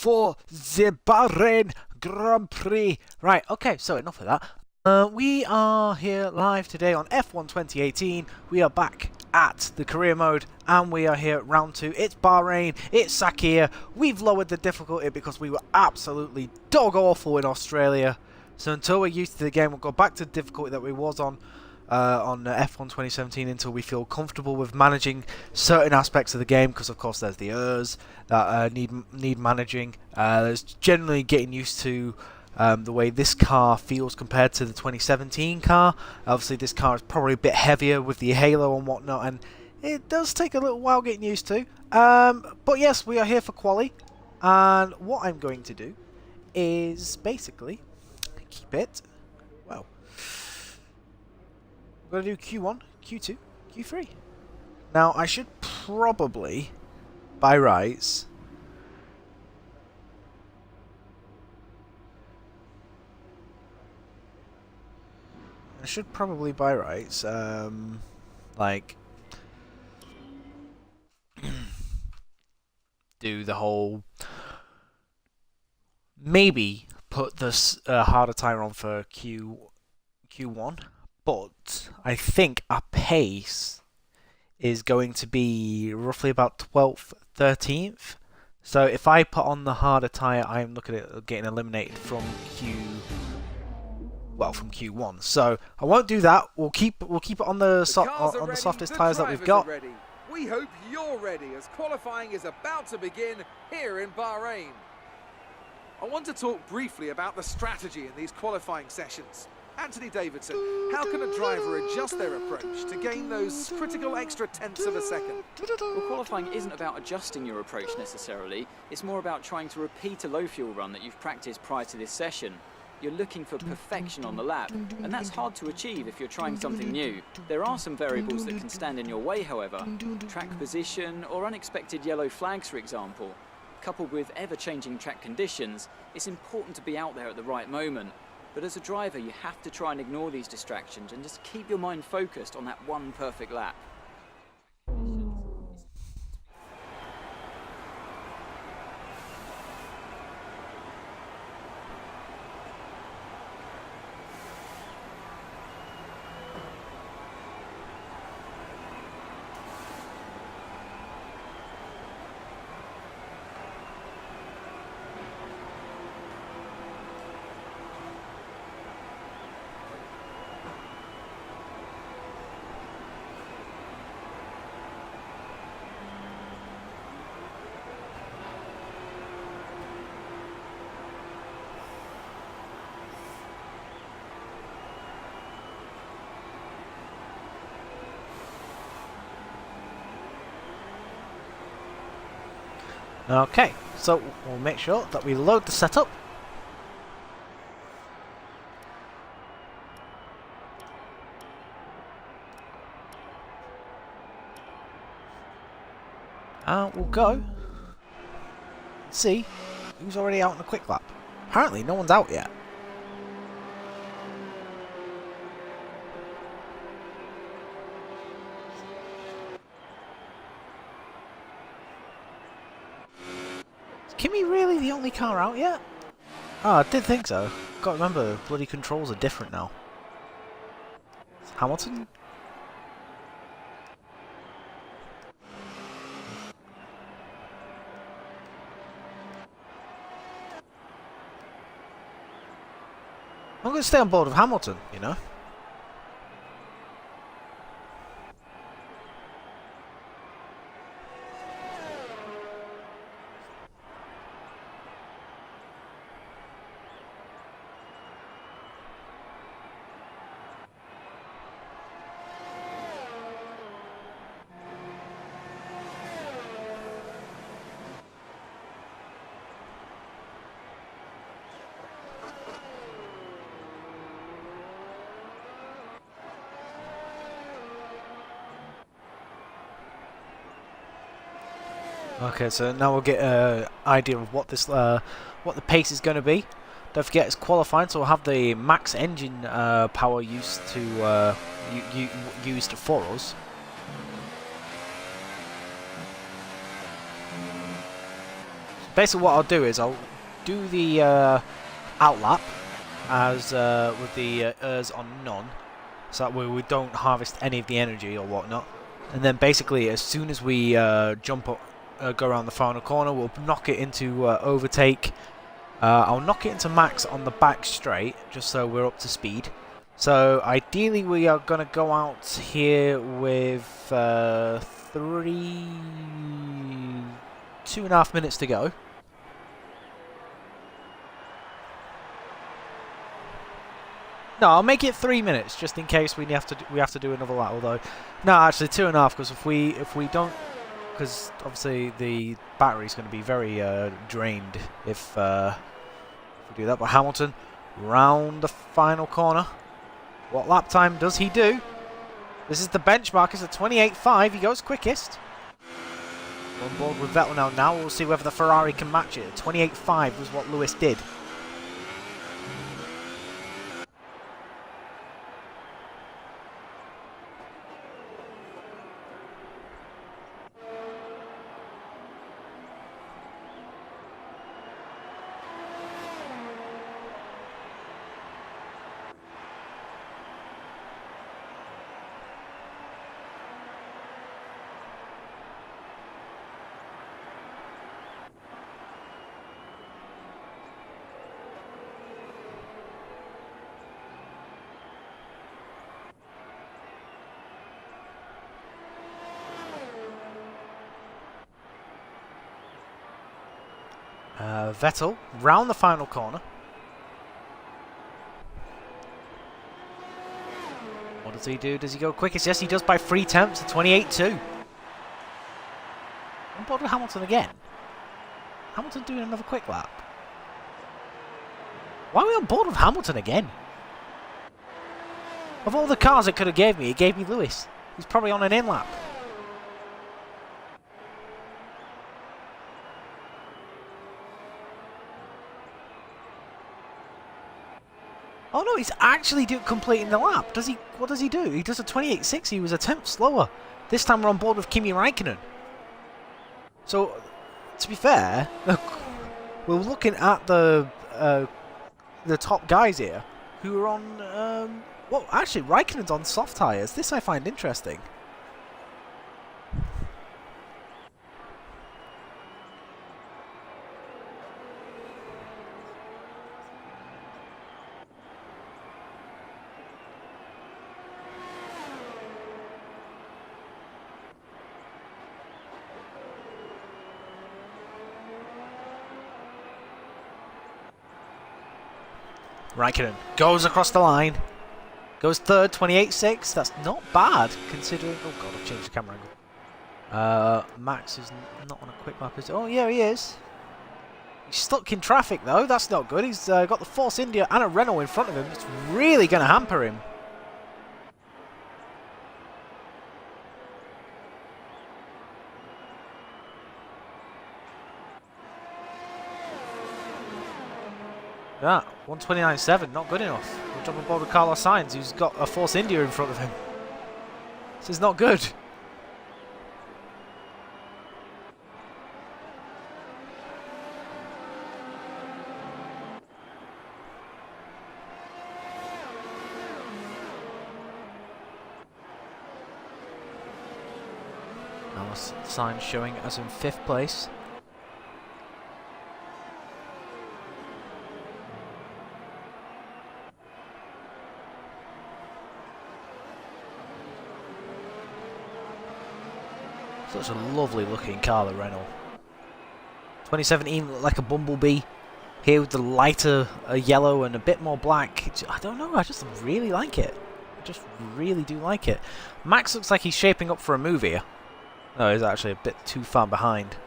for the Bahrain Grand Prix. Right, okay, so enough of that. We are here live today on F1 2018. We are back at the career mode and we are here at round 2. It's Bahrain, it's Sakir. We've lowered the difficulty because we were absolutely dog awful in Australia. So until we're used to the game, we'll go back to the difficulty that we was on F1 2017 until we feel comfortable with managing certain aspects of the game, because of course there's the errs that need managing. There's generally getting used to the way this car feels compared to the 2017 car. Obviously this car is probably a bit heavier with the halo and whatnot, and it does take a little while getting used to. But yes, we are here for quali, and what I'm going to do is basically keep it, well, we're going to do Q1, Q2, Q3. Now, I should probably, by rights, like, do the whole, maybe put this harder tire on for Q1, but I think our pace is going to be roughly about 12th, 13th. So if I put on the harder tire, I'm looking at getting eliminated from Q1. So I won't do that. We'll keep it on the softest tires that we've got. We hope you're ready as qualifying is about to begin here in Bahrain. I want to talk briefly about the strategy in these qualifying sessions. Anthony Davidson, how can a driver adjust their approach to gain those critical extra tenths of a second? Well, qualifying isn't about adjusting your approach necessarily. It's more about trying to repeat a low fuel run that you've practiced prior to this session. You're looking for perfection on the lap, and that's hard to achieve if you're trying something new. There are some variables that can stand in your way, however. Track position or unexpected yellow flags, for example. Coupled with ever-changing track conditions, it's important to be out there at the right moment. But as a driver, you have to try and ignore these distractions and just keep your mind focused on that one perfect lap. Okay, so we'll make sure that we load the setup. And we'll go and see who's already out in a quick lap. Apparently no one's out yet. Kimmy really the only car out yet? Oh, I did think so. Got to remember, bloody controls are different now. Hamilton? I'm going to stay on board with Hamilton, you know. Okay, so now we'll get an idea of what this, what the pace is going to be. Don't forget it's qualifying, so we'll have the max engine power used for us. basically what I'll do is I'll do the outlap as with the ERS on none, so that way we don't harvest any of the energy or whatnot. And then basically as soon as we jump up, go around the final corner, we'll knock it into overtake. I'll knock it into max on the back straight, just so we're up to speed. So ideally we are going to go out here with 2.5 minutes to go. No, I'll make it 3 minutes just in case we have to do another lap. Although, no, actually 2.5, because if we don't, because obviously the battery's going to be very drained if we do that. But Hamilton round the final corner. What lap time does he do? This is the benchmark. It's a 28.5. He goes quickest. We're on board with Vettel now. Now we'll see whether the Ferrari can match it. 28.5 was what Lewis did. Vettel round the final corner. What does he do? Does he go quickest? Yes, he does by 3 tenths. 28.2. On board with Hamilton again. Hamilton doing another quick lap. Why are we on board with Hamilton again? Of all the cars it could have gave me, it gave me Lewis. He's probably on an in lap. Oh no, he's actually completing the lap. Does he? What does he do? He does a 28.6. He was a tenth slower. This time we're on board with Kimi Räikkönen. So, to be fair, we're looking at the top guys here who are on. Well, actually, Räikkönen's on soft tyres. This I find interesting. Räikkönen goes across the line. Goes third, 28.6. That's not bad, considering... Oh, God, I've changed the camera angle. Max is not on a quick lap, is it? Oh, yeah, he is. He's stuck in traffic, though. That's not good. He's got the Force India and a Renault in front of him. It's really going to hamper him. Yeah, 129.7, not good enough. We'll jump on board with Carlos Sainz, who's got a Force India in front of him. This is not good. Carlos Sainz showing us in 5th place. Such a lovely looking car, the Renault. 2017 looked like a Bumblebee. Here with the lighter yellow and a bit more black. I don't know, I just really like it. I just really do like it. Max looks like he's shaping up for a move here. No, he's actually a bit too far behind.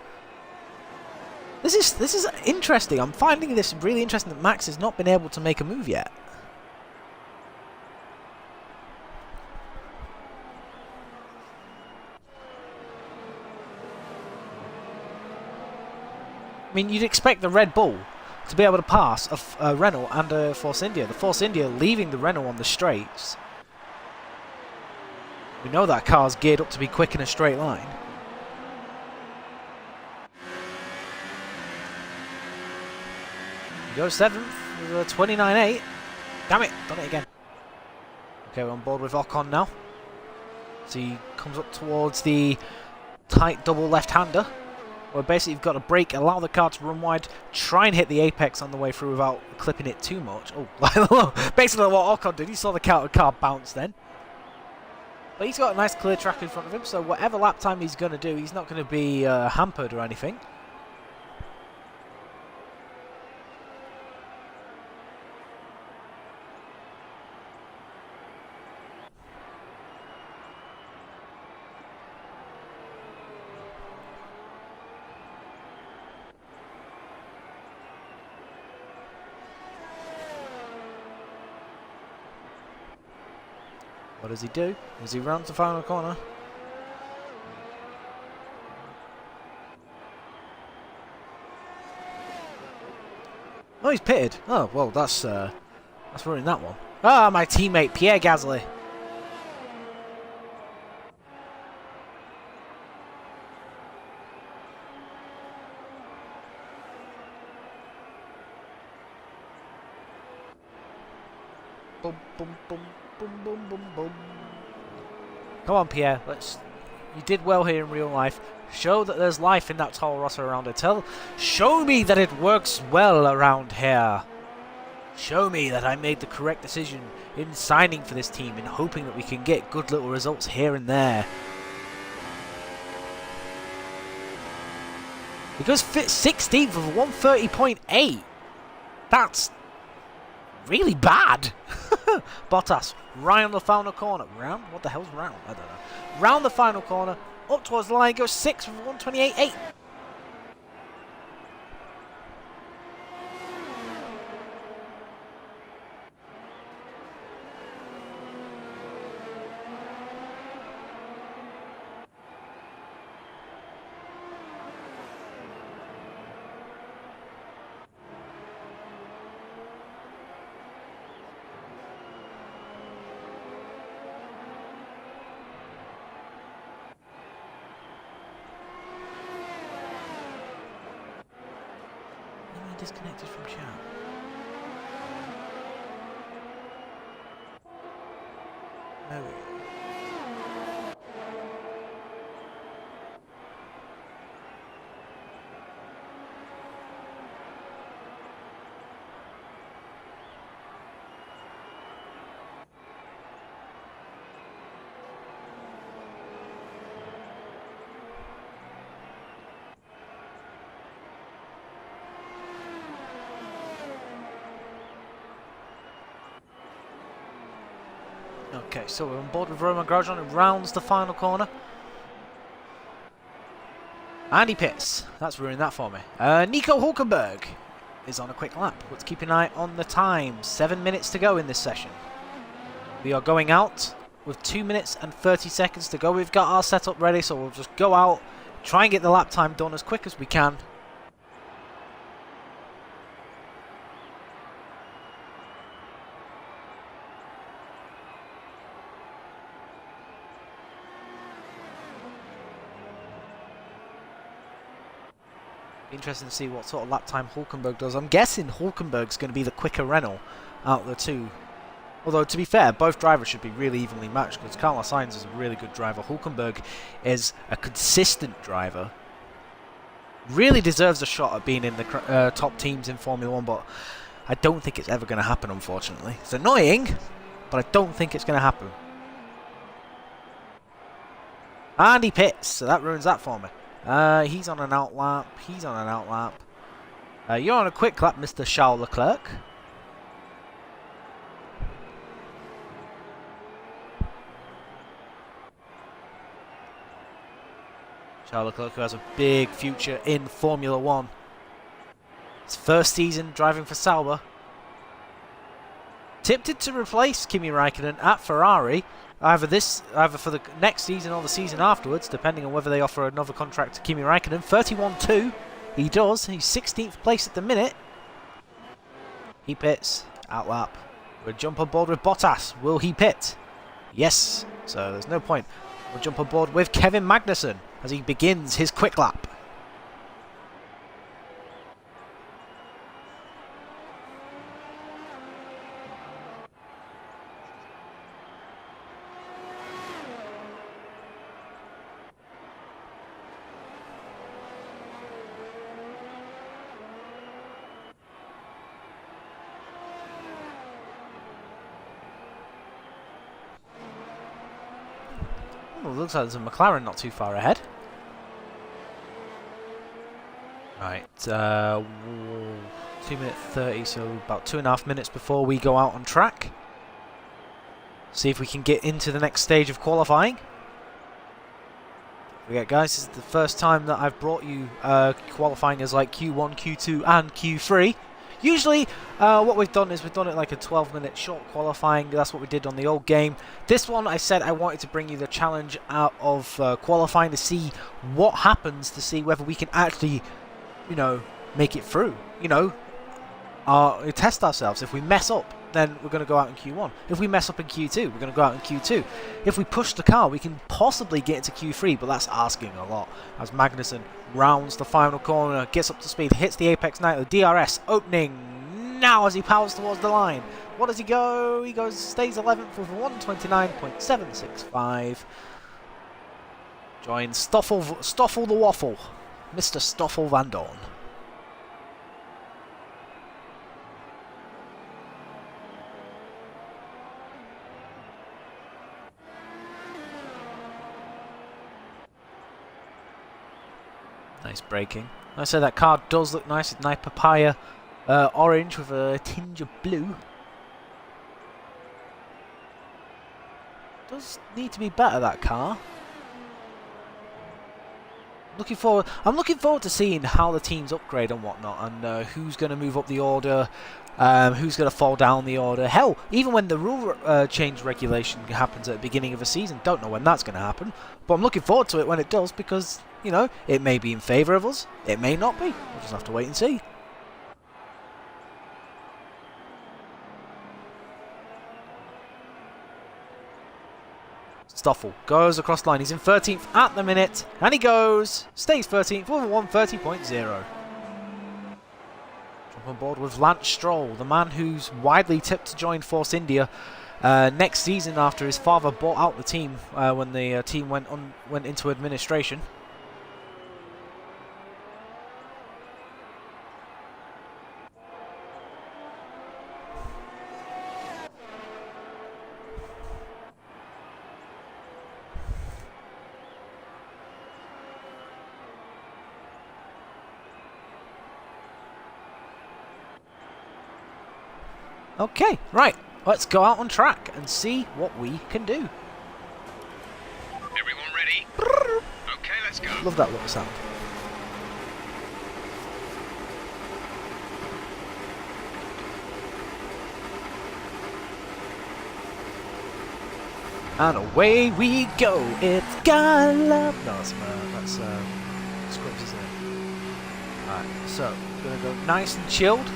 This is interesting. I'm finding this really interesting that Max has not been able to make a move yet. I mean, you'd expect the Red Bull to be able to pass a Renault and a Force India. The Force India leaving the Renault on the straights. We know that car's geared up to be quick in a straight line. He goes 7th with a 29.8. Damn it, done it again. Okay, we're on board with Ocon now. So he comes up towards the tight double left-hander. Where basically you've got to brake, allow the car to run wide, try and hit the apex on the way through without clipping it too much. Oh, basically what Ocon did, he saw the car bounce then. But he's got a nice clear track in front of him, so whatever lap time he's going to do, he's not going to be hampered or anything. What does he do? Does he round the final corner? Oh, he's pitted. Oh, well, that's ruining that one. Ah, my teammate Pierre Gasly. Boom, boom, boom. Boom, boom, boom, boom. Come on, Pierre. You did well here in real life. Show that there's life in that Toro Rosso around it. Show me that it works well around here. Show me that I made the correct decision in signing for this team and hoping that we can get good little results here and there. He goes 16th with 130.8. That's really bad. Bottas, right on the final corner. Round? What the hell's round? I don't know. Round the final corner, up towards the line, goes 6th with 128.8. Disconnected from chat. There we go. Okay, so we're on board with Roman Grosjean, who rounds the final corner. And he pits. That's ruining that for me. Nico Hulkenberg is on a quick lap. Let's keep an eye on the time. 7 minutes to go in this session. We are going out with 2 minutes and 30 seconds to go. We've got our setup ready, so we'll just go out, try and get the lap time done as quick as we can. Interesting to see what sort of lap time Hulkenberg does. I'm guessing Hulkenberg's going to be the quicker Renault out of the two. Although, to be fair, both drivers should be really evenly matched because Carlos Sainz is a really good driver. Hulkenberg is a consistent driver. Really deserves a shot at being in the top teams in Formula 1, but I don't think it's ever going to happen, unfortunately. It's annoying, but I don't think it's going to happen. And he pits, so that ruins that for me. He's on an out lap. He's on an out lap. You're on a quick lap, Mr. Charles Leclerc. Charles Leclerc, who has a big future in Formula 1. His first season driving for Sauber. Tipped to replace Kimi Räikkönen at Ferrari. Either for the next season or the season afterwards, depending on whether they offer another contract to Kimi Räikkönen. 31-2. He does. He's 16th place at the minute. He pits. Out lap. We'll jump on board with Bottas. Will he pit? Yes. So there's no point. We'll jump on board with Kevin Magnussen as he begins his quick lap. Oh, looks like there's a McLaren not too far ahead. Right, 2:30, so about 2.5 minutes before we go out on track. See if we can get into the next stage of qualifying. Don't forget, guys, this is the first time that I've brought you qualifying as like Q1, Q2 and Q3. Usually what we've done is we've done it like a 12-minute short qualifying. That's what we did on the old game. This one I said I wanted to bring you the challenge out of qualifying to see what happens, to see whether we can actually, you know, make it through. You know, test ourselves. If we mess up, then we're going to go out in Q1. If we mess up in Q2, we're going to go out in Q2. If we push the car, we can possibly get into Q3, but that's asking a lot. As Magnussen rounds the final corner, gets up to speed, hits the apex nightly, DRS opening now as he powers towards the line. What does he go? He stays 11th with 129.765. Joins Stoffel the Waffle, Mr. Stoffel Van Dorn. Nice braking. I say that car does look nice. It's nice papaya orange with a tinge of blue. Does need to be better, that car. I'm looking forward to seeing how the teams upgrade and whatnot, and who's going to move up the order, who's going to fall down the order. Hell, even when the rule change regulation happens at the beginning of a season, don't know when that's going to happen, but I'm looking forward to it when it does, because, you know, it may be in favour of us, it may not be. We'll just have to wait and see. Stoffel goes across the line. He's in 13th at the minute, and he stays 13th with a 130.0. Jump on board with Lance Stroll, the man who's widely tipped to join Force India next season after his father bought out the team when the team went into administration. Okay, right, let's go out on track and see what we can do. Everyone ready? Okay, let's go. Love that little sound. And away we go. It's got love. No, that's Scripps, isn't it? Alright, so we're gonna go nice and chilled.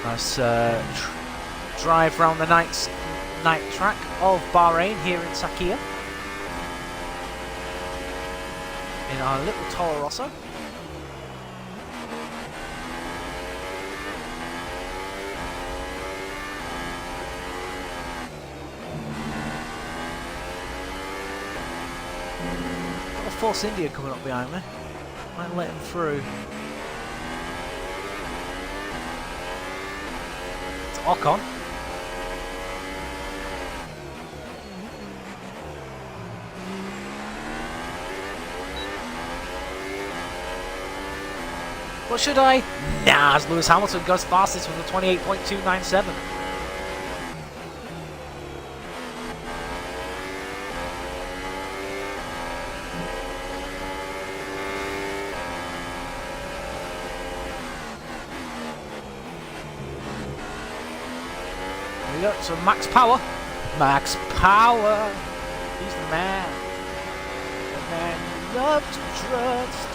Nice drive around the night track of Bahrain here in Sakhir in our little Toro Rosso. Got a Force India coming up behind me. Might let him through. Ocon. What should I? Nah, as Lewis Hamilton goes fastest with a 28.297. So Max Power. Max Power. He's the man. The man you love to trust.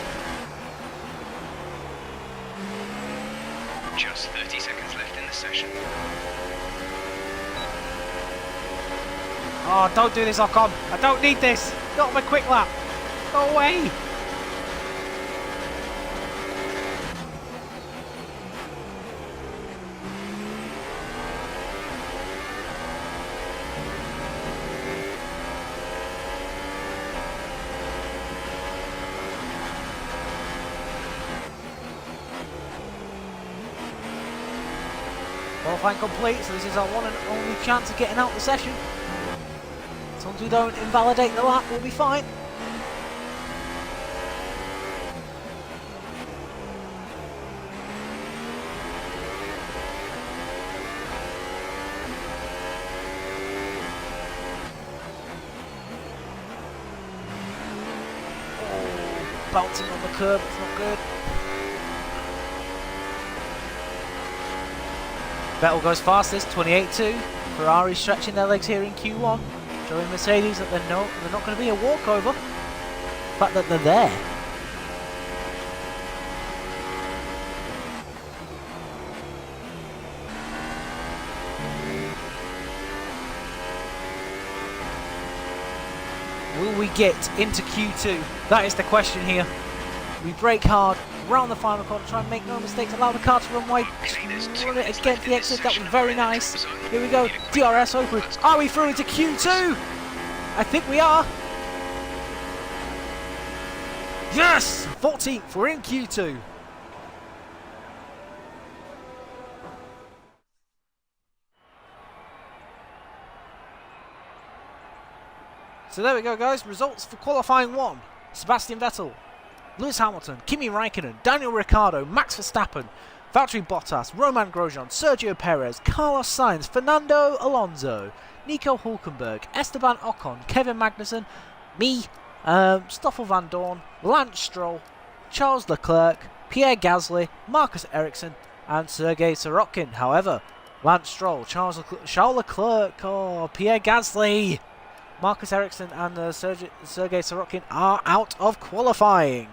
Just 30 seconds left in the session. Oh, don't do this, Ocon. I don't need this. Not my quick lap. Go away. qualifying complete, so this is our one and only chance of getting out the session. As long as we don't invalidate the lap, we'll be fine. Bouncing on the curb, it's not good. Vettel goes fastest, 28.2. Ferrari stretching their legs here in Q1, showing Mercedes that they're not going to be a walkover. The fact that they're there. Will we get into Q2? That is the question here. We brake hard, round the final corner, try and make no mistakes, allow the car to run wide, run it against the exit. That was very nice. Here we go, DRS open. Are we through into Q2? I think we are. Yes! 14th, we're in Q2. So there we go, guys. Results for qualifying 1. Sebastian Vettel, Lewis Hamilton, Kimi Raikkonen, Daniel Ricciardo, Max Verstappen, Valtteri Bottas, Romain Grosjean, Sergio Perez, Carlos Sainz, Fernando Alonso, Nico Hulkenberg, Esteban Ocon, Kevin Magnussen, me, Stoffel Van Dorn, Lance Stroll, Charles Leclerc, Pierre Gasly, Marcus Ericsson, and Sergei Sorokin. However, Lance Stroll, Charles Leclerc, Pierre Gasly, Marcus Ericsson and Sergei Sorokin are out of qualifying.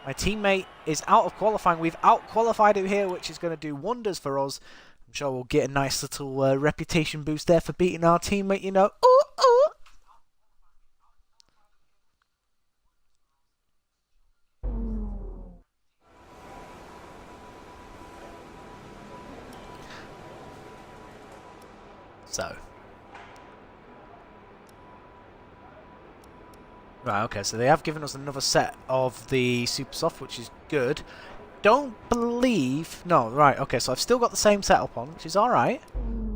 My teammate is out of qualifying. We've out-qualified him here, which is going to do wonders for us. I'm sure we'll get a nice little reputation boost there for beating our teammate, you know. Ooh, ooh. So. Right, okay, so they have given us another set of the Super Soft, which is good. Don't believe... No, right, okay, so I've still got the same setup on, which is alright.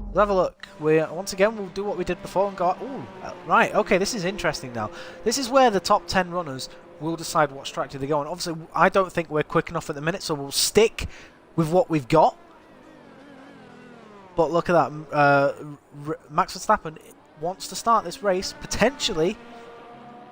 Let's have a look. Once again, we'll do what we did before and go... Ooh, right, okay, this is interesting now. This is where the top 10 runners will decide what strategy they go on. Obviously, I don't think we're quick enough at the minute, so we'll stick with what we've got. But look at that. Max Verstappen wants to start this race, potentially,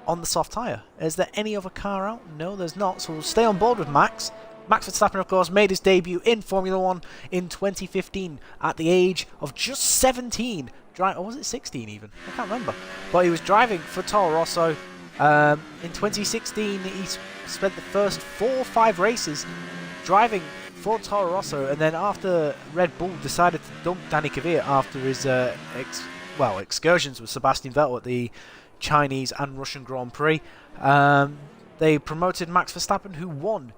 on the soft tyre. Is there any other car out? No, there's not. So we'll stay on board with Max. Max Verstappen, of course, made his debut in Formula 1 in 2015 at the age of just 17. Or was it 16 even? I can't remember. But he was driving for Toro Rosso. In 2016, he spent the first 4 or 5 races driving for Toro Rosso, and then after Red Bull decided to dump Danny Kvyat after his excursions with Sebastian Vettel at the Chinese and Russian Grand Prix, they promoted Max Verstappen, who won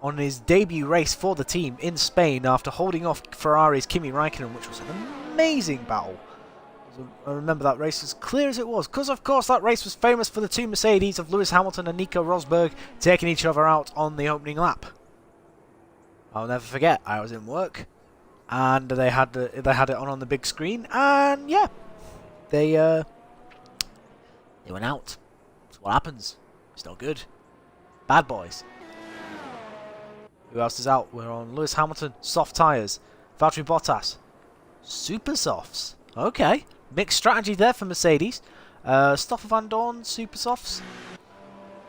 on his debut race for the team in Spain after holding off Ferrari's Kimi Raikkonen, which was an amazing battle. I remember that race as clear as it was, because of course that race was famous for the 2 Mercedes of Lewis Hamilton and Nico Rosberg taking each other out on the opening lap. I'll never forget, I was in work, and they had it on the big screen, and yeah, they went out. That's what happens. It's not good. Bad boys. Who else is out? We're on Lewis Hamilton, soft tyres. Valtteri Bottas, super softs. Okay, mixed strategy there for Mercedes. Stoffel Van Dorn, super softs.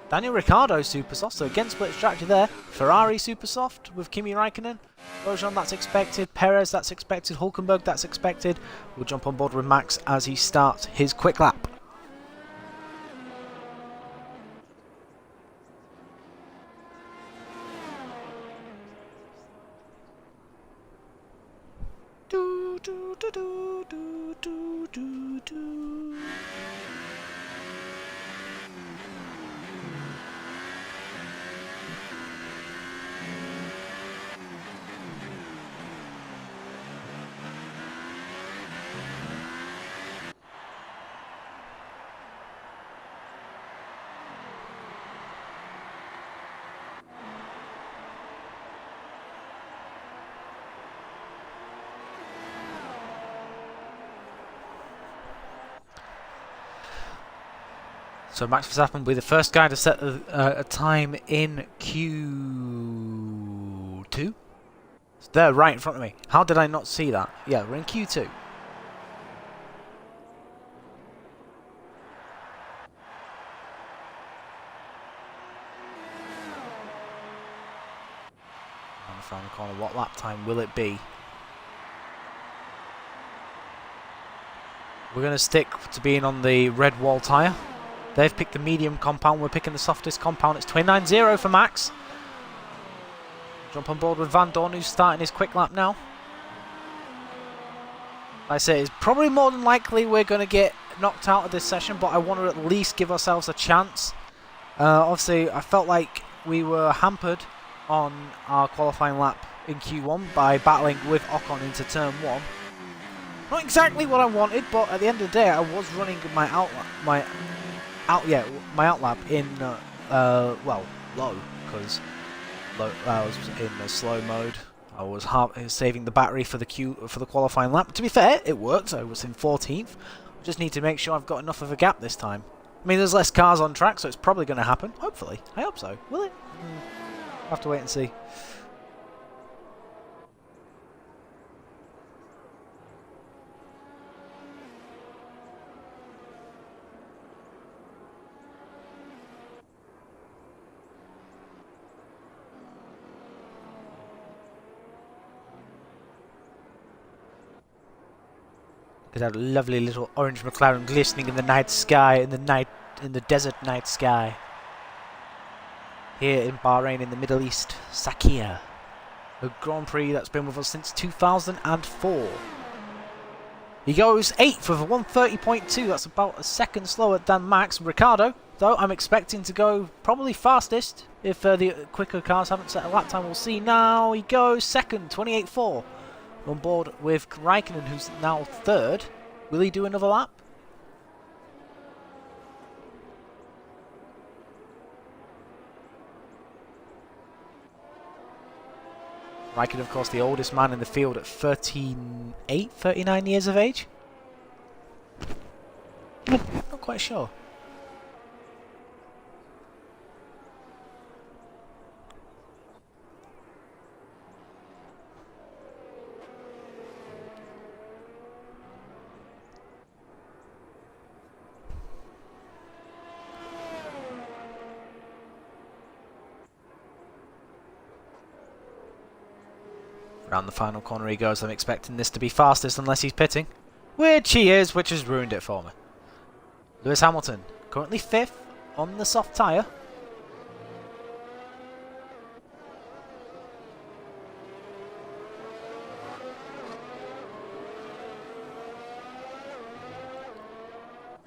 Daniel Ricciardo, super soft, so again split strategy there. Ferrari, super soft with Kimi Raikkonen. Grosjean, that's expected. Perez, that's expected. Hulkenberg, that's expected. We'll jump on board with Max as he starts his quick lap. Do, do, do, do, do, do, do, do. So Max Verstappen will be the first guy to set a time in Q2. It's there right in front of me. How did I not see that? Yeah, we're in Q2. On the final corner, what lap time will it be? We're going to stick to being on the red wall tyre. They've picked the medium compound, we're picking the softest compound. It's 29.0 for Max. Jump on board with Van Dorn, who's starting his quick lap now. Like I say, it's probably more than likely we're going to get knocked out of this session, but I want to at least give ourselves a chance. Obviously, I felt like we were hampered on our qualifying lap in Q1 by battling with Ocon into turn 1. Not exactly what I wanted, but at the end of the day, I was running my outlap in well, low, because I was in the slow mode. I was saving the battery for the qualifying lap. To be fair, it worked. I was in 14th. I just need to make sure I've got enough of a gap this time. I mean, there's less cars on track, so it's probably going to happen. Hopefully, I hope so. Will it? I'll have to wait and see. Look at that lovely little orange McLaren glistening in the night sky, in the desert night sky. Here in Bahrain, in the Middle East, Sakhir, a Grand Prix that's been with us since 2004. He goes 8th with a 130.2. That's about a second slower than Max. Ricciardo, though, I'm expecting to go probably fastest if the quicker cars haven't set a lap time. We'll see now. He goes second, 28.4. On board with Raikkonen, who's now third. Will he do another lap? Raikkonen, of course, the oldest man in the field at 39 years of age. Not quite sure. Around the final corner he goes. I'm expecting this to be fastest unless he's pitting. Which he is, which has ruined it for me. Lewis Hamilton, currently 5th on the soft tyre.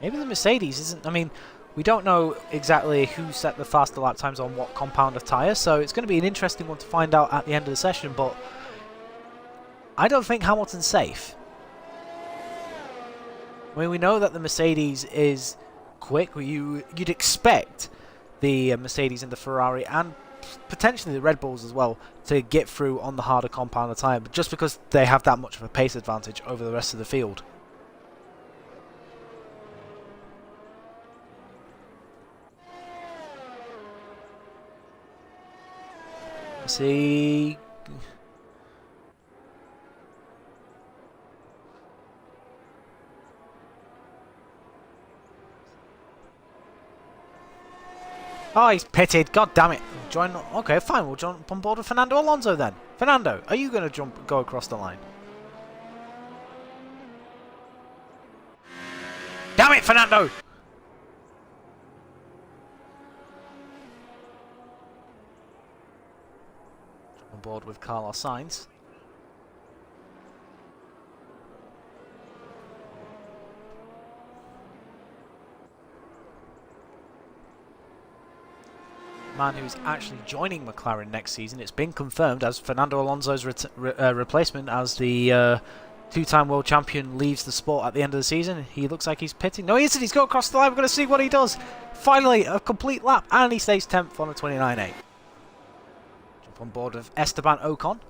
Maybe the Mercedes isn't... I mean, we don't know exactly who set the faster lap times on what compound of tyre, so it's going to be an interesting one to find out at the end of the session, but I don't think Hamilton's safe. I mean, we know that the Mercedes is quick. You'd expect the Mercedes and the Ferrari and potentially the Red Bulls as well to get through on the harder compound of tyre, but just because they have that much of a pace advantage over the rest of the field. See... Oh, he's pitted. God damn it. Join. Okay, fine. We'll jump on board with Fernando Alonso then. Fernando, are you going to go across the line? Damn it, Fernando! Jump on board with Carlos Sainz. Man who's actually joining McLaren next season. It's been confirmed as Fernando Alonso's replacement as the two-time world champion leaves the sport at the end of the season. He looks like he's pitting. No, he isn't. He's got across the line. We're going to see what he does. Finally, a complete lap, and he stays 10th on a 29.8. Jump on board of Esteban Ocon.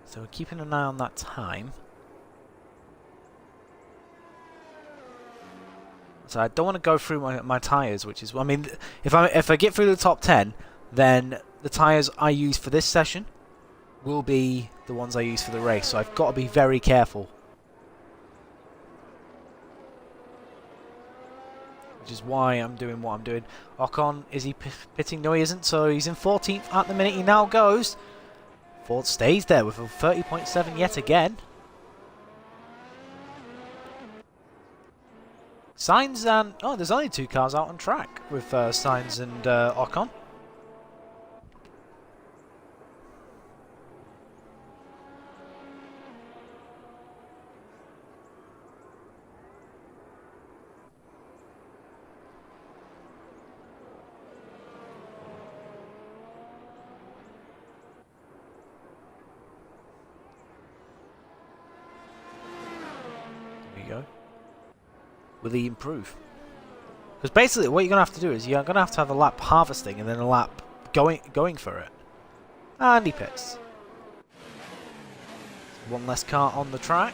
So we're keeping an eye on that time. So I don't want to go through my tyres, which is, I mean, if I get through the top 10, then the tyres I use for this session will be the ones I use for the race. So I've got to be very careful. Which is why I'm doing what I'm doing. Ocon, is he pitting? No, he isn't. So he's in 14th at the minute. He now goes. Ford stays there with a 30.7 yet again. Sainz and... Oh, there's only 2 cars out on track with Sainz and Ocon. There we go. Will he improve? Because basically what you're going to have to do is you're going to have a lap harvesting and then a lap going for it. And he pits. One less car on the track.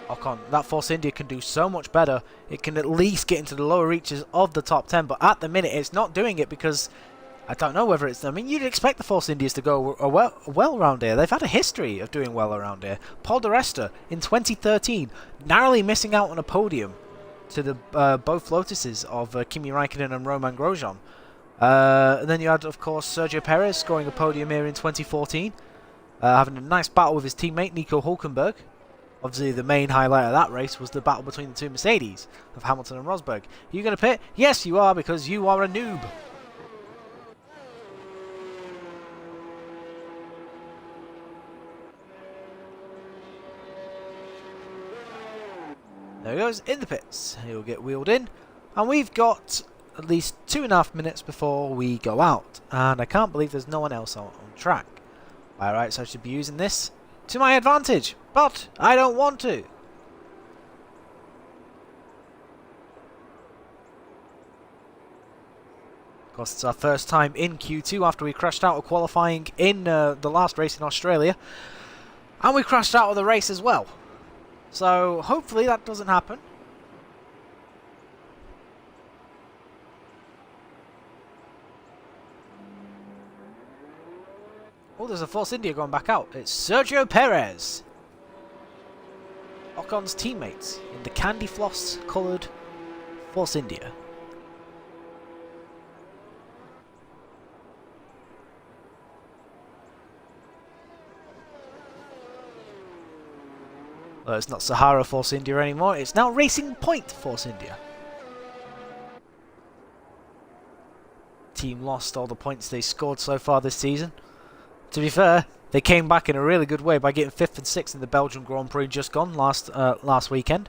Ocon, that Force India can do so much better. It can at least get into the lower reaches of the top 10, but at the minute it's not doing it because I don't know whether it's... I mean, you'd expect the Force Indias to go well around here. They've had a history of doing well around here. Paul di Resta in 2013, narrowly missing out on a podium to the both Lotuses of Kimi Raikkonen and Romain Grosjean. And then you had, of course, Sergio Perez scoring a podium here in 2014, having a nice battle with his teammate Nico Hülkenberg. Obviously, the main highlight of that race was the battle between the 2 Mercedes of Hamilton and Rosberg. Are you going to pit? Yes, you are, because you are a noob. There he goes, in the pits. He'll get wheeled in. And we've got at least 2.5 minutes before we go out. And I can't believe there's no one else on track. Alright, so I should be using this to my advantage. But I don't want to. Of course, it's our first time in Q2 after we crashed out of qualifying in the last race in Australia. And we crashed out of the race as well. So hopefully that doesn't happen. Oh, there's a Force India going back out. It's Sergio Perez. Ocon's teammates in the candy floss coloured Force India. Well, it's not Sahara Force India anymore, it's now Racing Point Force India. Team lost all the points they scored so far this season. To be fair, they came back in a really good way by getting 5th and 6th in the Belgian Grand Prix just gone last weekend.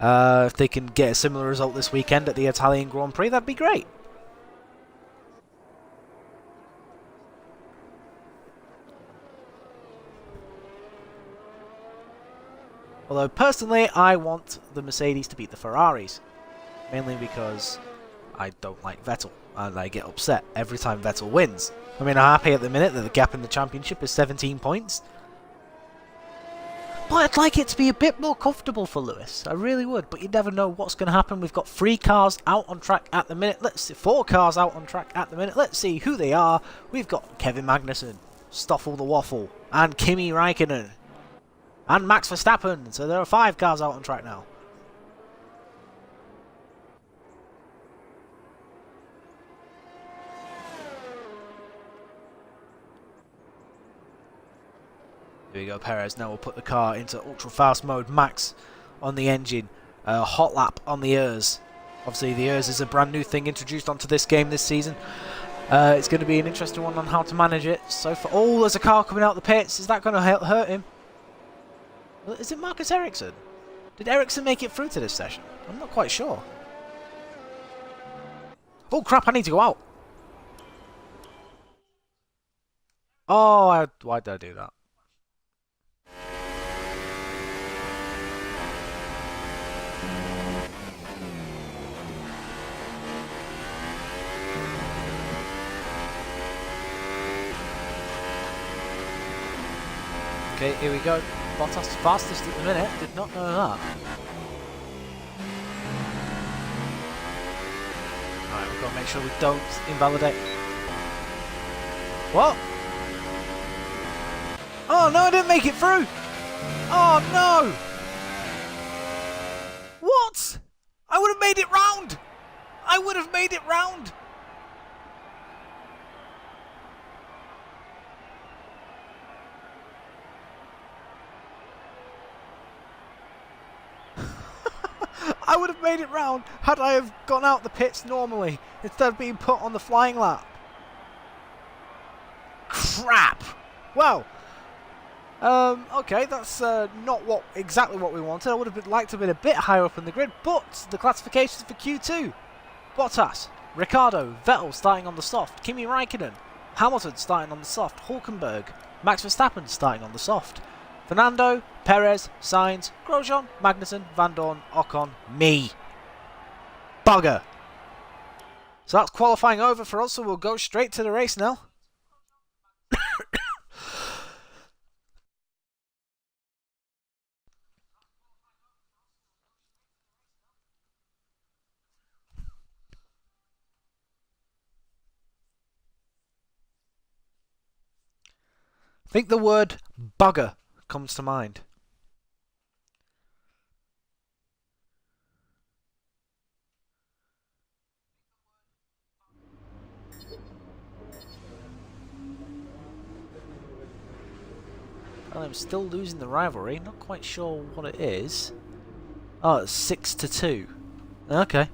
If they can get a similar result this weekend at the Italian Grand Prix, that'd be great. Although, personally, I want the Mercedes to beat the Ferraris. Mainly because I don't like Vettel, and I get upset every time Vettel wins. I mean, I'm happy at the minute that the gap in the championship is 17 points. But I'd like it to be a bit more comfortable for Lewis. I really would, but you never know what's going to happen. We've got 3 cars out on track at the minute. Let's see, 4 cars out on track at the minute. Let's see who they are. We've got Kevin Magnussen, Stoffel the Waffle, and Kimi Raikkonen. And Max Verstappen. So there are 5 cars out on track now. Here we go, Perez. Now we'll put the car into ultra fast mode. Max on the engine. Hot lap on the ERS. Obviously the ERS is a brand new thing introduced onto this game this season. It's going to be an interesting one on how to manage it. So for... Oh, there's a car coming out the pits. Is that going to hurt him? Is it Marcus Ericsson? Did Ericsson make it through to this session? I'm not quite sure. Oh crap, I need to go out. Oh, why did I do that? Okay, here we go. Bottas fastest at the minute. Did not know that. Alright, we've got to make sure we don't invalidate. What? Oh no, I didn't make it through! Oh no! What? I would have made it round! I would have made it round! I would have made it round had I have gone out the pits normally instead of being put on the flying lap. Crap! Well, okay, that's not exactly what we wanted. I would have liked to have been a bit higher up in the grid, but the classifications for Q2. Bottas, Ricciardo, Vettel starting on the soft, Kimi Raikkonen, Hamilton starting on the soft, Hulkenberg, Max Verstappen starting on the soft, Fernando, Perez, Sainz, Grosjean, Magnussen, Van Dorn, Ocon, me. Bugger. So that's qualifying over for us, so we'll go straight to the race now. I think the word bugger comes to mind. Well, I'm still losing the rivalry. Not quite sure what it is. Oh, it's 6-2. Okay.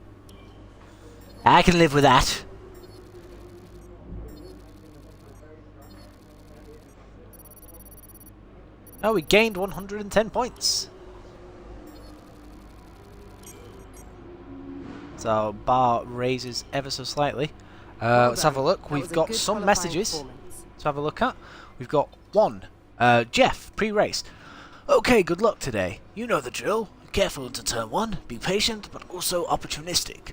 I can live with that. Oh, we gained 110 points. So bar raises ever so slightly. Let's have a look. We've got some messages to have a look at. We've got one. Jeff, pre-race. Okay, good luck today. You know the drill. Careful into turn 1. Be patient, but also opportunistic.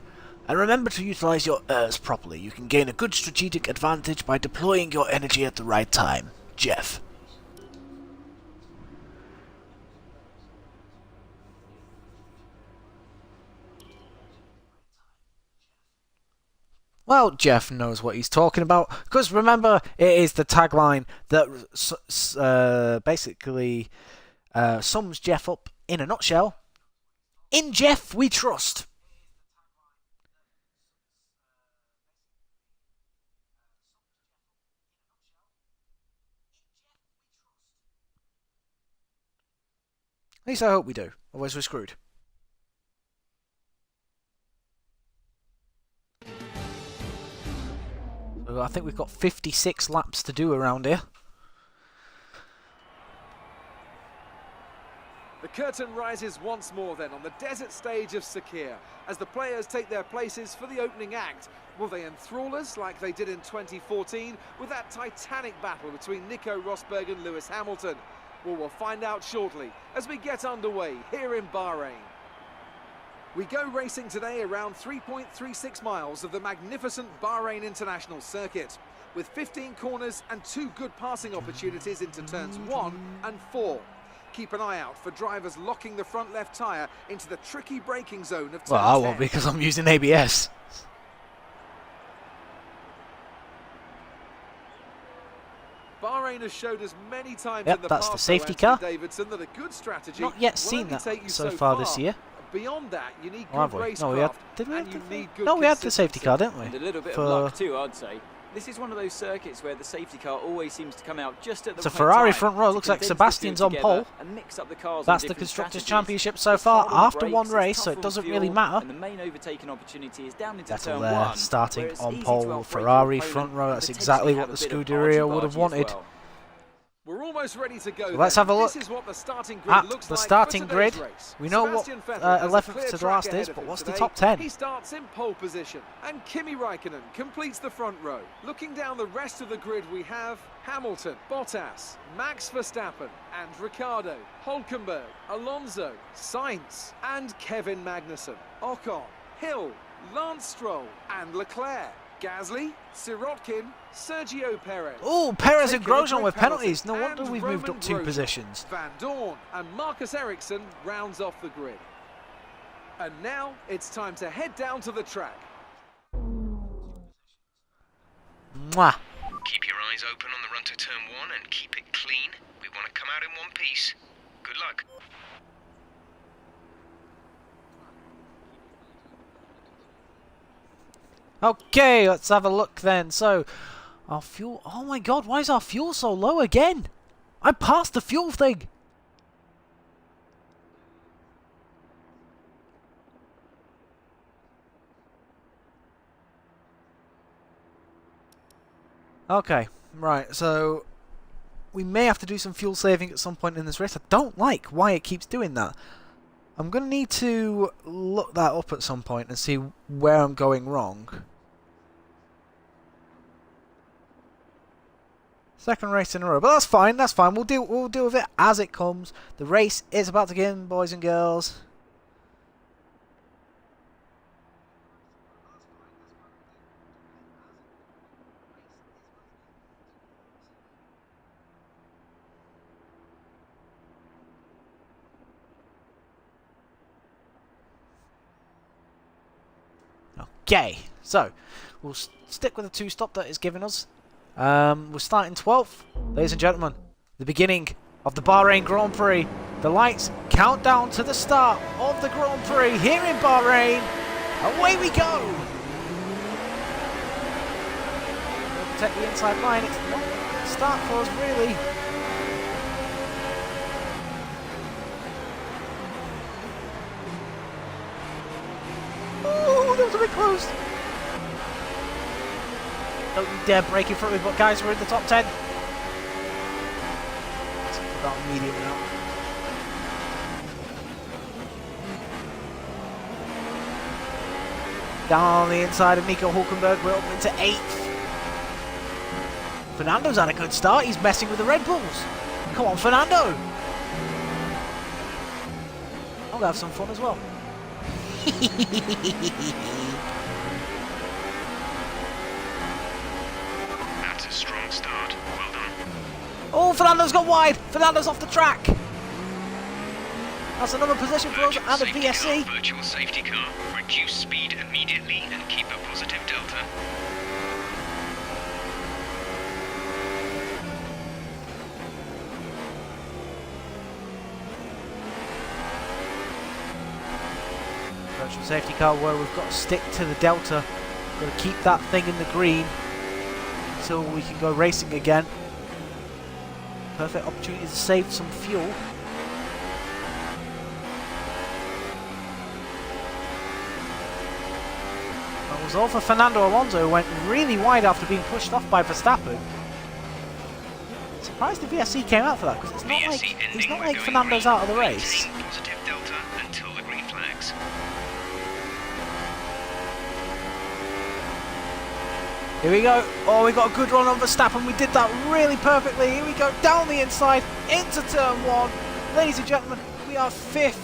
And remember to utilize your ERS properly. You can gain a good strategic advantage by deploying your energy at the right time. Jeff. Well, Jeff knows what he's talking about, because remember, it is the tagline that basically sums Jeff up in a nutshell. In Jeff, we trust. At least I hope we do, otherwise we're screwed. I think we've got 56 laps to do around here. The curtain rises once more then on the desert stage of Sakir as the players take their places for the opening act. Will they enthrall us like they did in 2014 with that titanic battle between Nico Rosberg and Lewis Hamilton? Well, we'll find out shortly as we get underway here in Bahrain. We go racing today around 3.36 miles of the magnificent Bahrain International Circuit, with 15 corners and 2 good passing opportunities into turns 1 and 4. Keep an eye out for drivers locking the front left tyre into the tricky braking zone of turn 10. Well, I won't because I'm using ABS. Bahrain has showed us many times Yep, in the that's past, the safety Anthony car. Davidson, that a good strategy Not yet will seen only that take you so far this year. Beyond that, you need Or have good we? racecraft, No, we had. Did we and have you the? need good No, we had the safety consistency. car, didn't we? And a little bit For- of luck too, I'd say. This is one of those circuits where the safety car always seems to come out just at the It's a right Ferrari time front row. to Looks like condense the Sebastian's field on together pole. and mix up the cars That's on the different Constructors' strategies. Championship so It's far hard on after brakes, one it's race, so tougher it on doesn't fuel, really matter. And the main overtaking opportunity is down into Vettel turn there, 1, starting where it's on easy to pole. outbrake Ferrari your front opponent row. and That's potentially exactly have what the a bit of Scuderia would have argy-bargy as wanted. well. We're almost ready to go. Let's then. have a look This is what the starting grid at looks the like starting for today's grid. race. We know what Sebastian Vettel has a 11th clear to the track last ahead is, of but him what's the today. top 10? He starts in pole position, and Kimi Raikkonen completes the front row. Looking down the rest of the grid, we have Hamilton, Bottas, Max Verstappen, and Ricciardo, Hulkenberg, Alonso, Sainz, and Kevin Magnussen, Ocon, Hill, Lance Stroll, and Leclerc. Gasly, Sirotkin, Sergio Perez. Oh, Perez and Taking a Grosjean grid with penalties. penalty, No wonder and we've moved Roman up 2 Grosjean. positions. Van Dorn and Marcus Ericsson rounds off the grid. And now it's time to head down to the track. Mwah. Keep your eyes open on the run to turn 1 and keep it clean. We want to come out in one piece. Good luck. Okay, let's have a look then. So, our fuel... Oh my god, why is our fuel so low again? I passed the fuel thing. Okay, right, so we may have to do some fuel saving at some point in this race. I don't like why it keeps doing that. I'm going to need to look that up at some point and see where I'm going wrong. Second race in a row, but that's fine, that's fine. We'll deal with it as it comes. The race is about to begin, boys and girls. Okay, so we'll stick with the 2-stop that it's given us. We're starting 12th, ladies and gentlemen. The beginning of the Bahrain Grand Prix. The lights count down to the start of the Grand Prix here in Bahrain. Away we go! We'll protect the inside line. It's not a good start for us, really. Oh, that was a bit close. Don't you dare break in front of me, but guys, we're in the top 10. Let's put that on medium now. Down on the inside of Nico Hulkenberg, we're up into 8th. Fernando's had a good start, he's messing with the Red Bulls. Come on, Fernando! I'll have some fun as well. That's a strong start. Well done. Oh, Fernando's got wide! Fernando's off the track! That's another position for us and a Safety VSC. car, virtual safety car. Reduce speed immediately and keep a positive delta. Virtual safety car where we've got to stick to the delta. We've got to keep that thing in the green until we can go racing again. Perfect opportunity to save some fuel. That was all for Fernando Alonso, who went really wide after being pushed off by Verstappen. Surprised the VSC came out for that, because it's not like Fernando's out of the race. Positive delta until the green flags. Here we go. Oh, we got a good run on Verstappen. We did that really perfectly. Here we go, down the inside, into turn 1. Ladies and gentlemen, we are 5th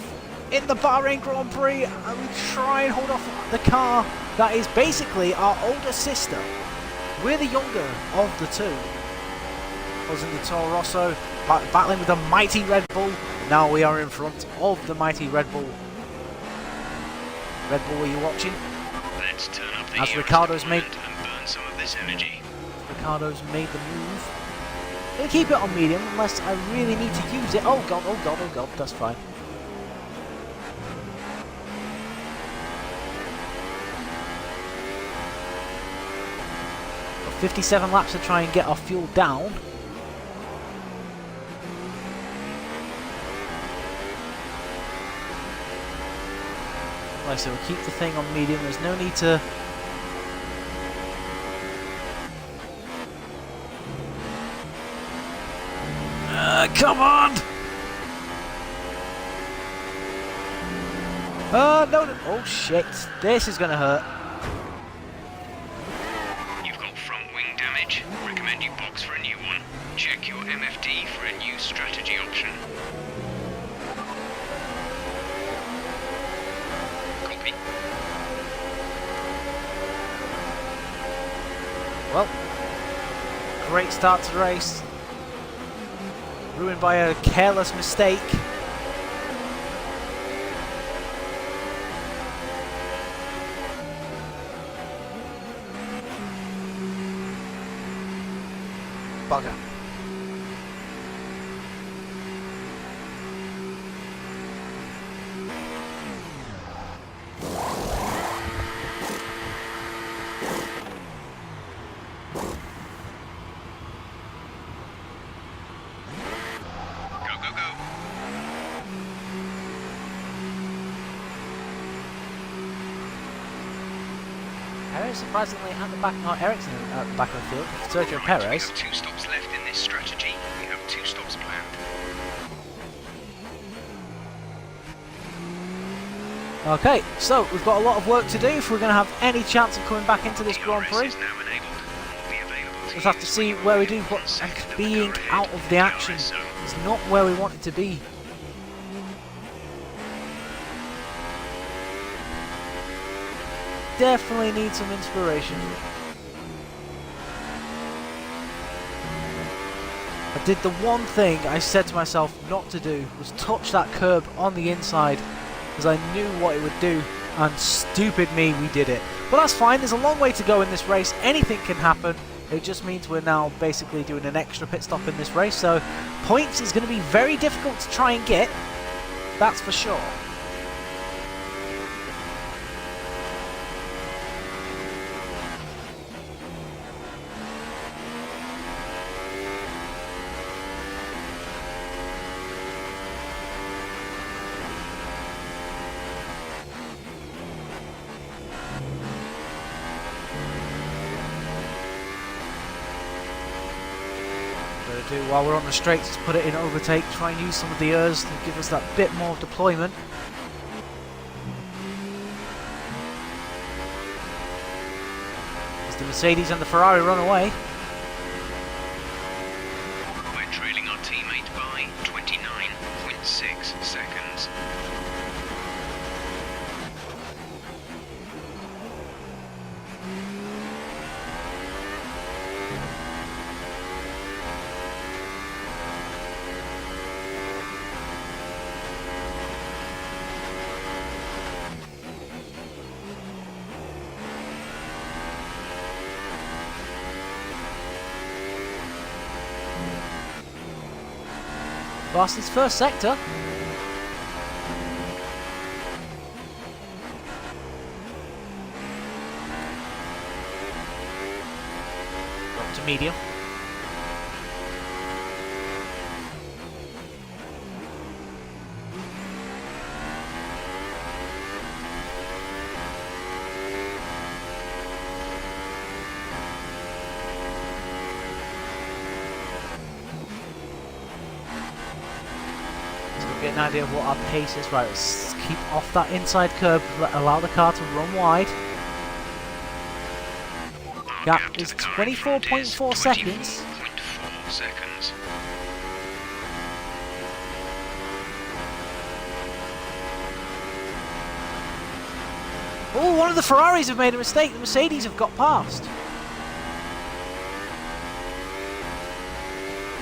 in the Bahrain Grand Prix, and we try and hold off the car that is basically our older sister. We're the younger of the two. Us in the Toro Rosso, battling with the mighty Red Bull. Now we are in front of the mighty Red Bull. Red Bull, are you watching? Let's turn up the As Ricardo's made... and burn some of this energy. Ricardo's made the move. Gonna keep it on medium unless I really need to use it. Oh god, oh god, oh god, that's fine. Got 57 laps to try and get our fuel down. Right, so we'll keep the thing on medium. There's no need to... come on! No, no. Oh shit, this is gonna hurt. You've got front wing damage. Recommend you box for a new one. Check your MFD for a new strategy option. Copy. great start to the race. Ruined by a careless mistake. Bugger. Perez surprisingly at the back, not Ericsson at the back of the field. Sergio Right, Perez. we have 2 stops left in this strategy. We have 2 stops planned. Okay, so we've got a lot of work to do if we're going to have any chance of coming back into this Grand Prix. DRS is now enabled and will be available to We'll have to use see when where we you're do, within but 1 second of being the car out ahead of the action DRS zone. is not where we want it to be. Definitely need some inspiration. I did the one thing I said to myself not to do, was touch that curb on the inside, because I knew what it would do, and stupid me, we did it. But that's fine, there's a long way to go in this race, anything can happen. It just means we're now basically doing an extra pit stop in this race, so points is going to be very difficult to try and get, that's for sure. Do while we're on the straights is put it in overtake, try and use some of the ERS to give us that bit more deployment. As the Mercedes and the Ferrari run away. We're trailing our teammate by 29.6 seconds. Fastest first sector. Up to medium. Get an idea of what our pace is. Right, let's keep off that inside curb, allow the car to run wide. Gap is 24.4 seconds. 24.4 seconds. Oh, one of the Ferraris have made a mistake. The Mercedes have got past.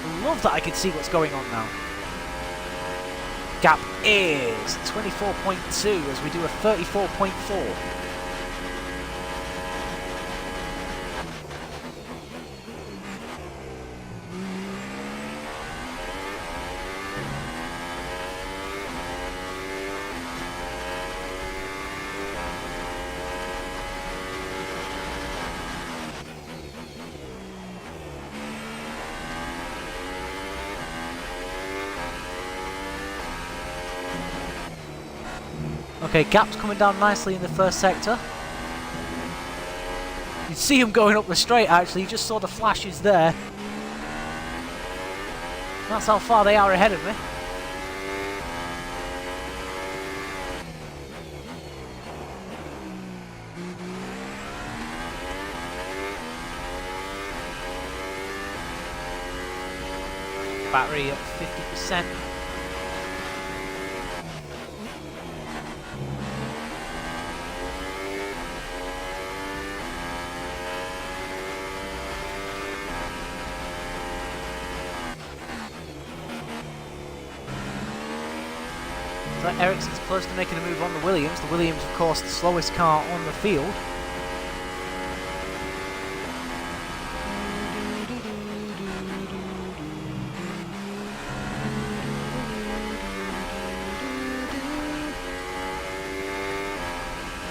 I love that I can see what's going on now. Gap is 24.2 as we do a 34.4. Okay, Gap's coming down nicely in the first sector. You see him going up the straight actually, you just saw the flashes there. That's how far they are ahead of me. Battery at 50%. So Ericsson's close to making a move on the Williams. The Williams, of course, the slowest car on the field.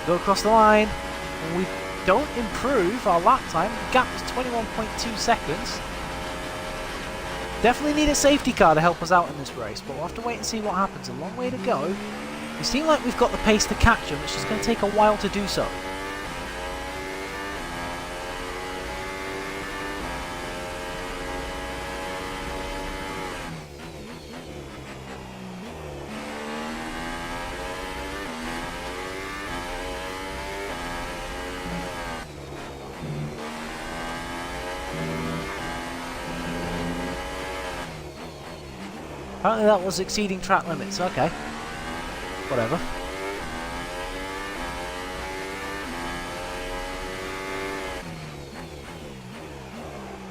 Go across the line, and we don't improve our lap time. The gap is 21.2 seconds. Definitely need a safety car to help us out in this race, but we'll have to wait and see what happens. A long way to go. We seem like we've got the pace to catch them, it's just going to take a while to do so. Apparently that was exceeding track limits, okay. Whatever.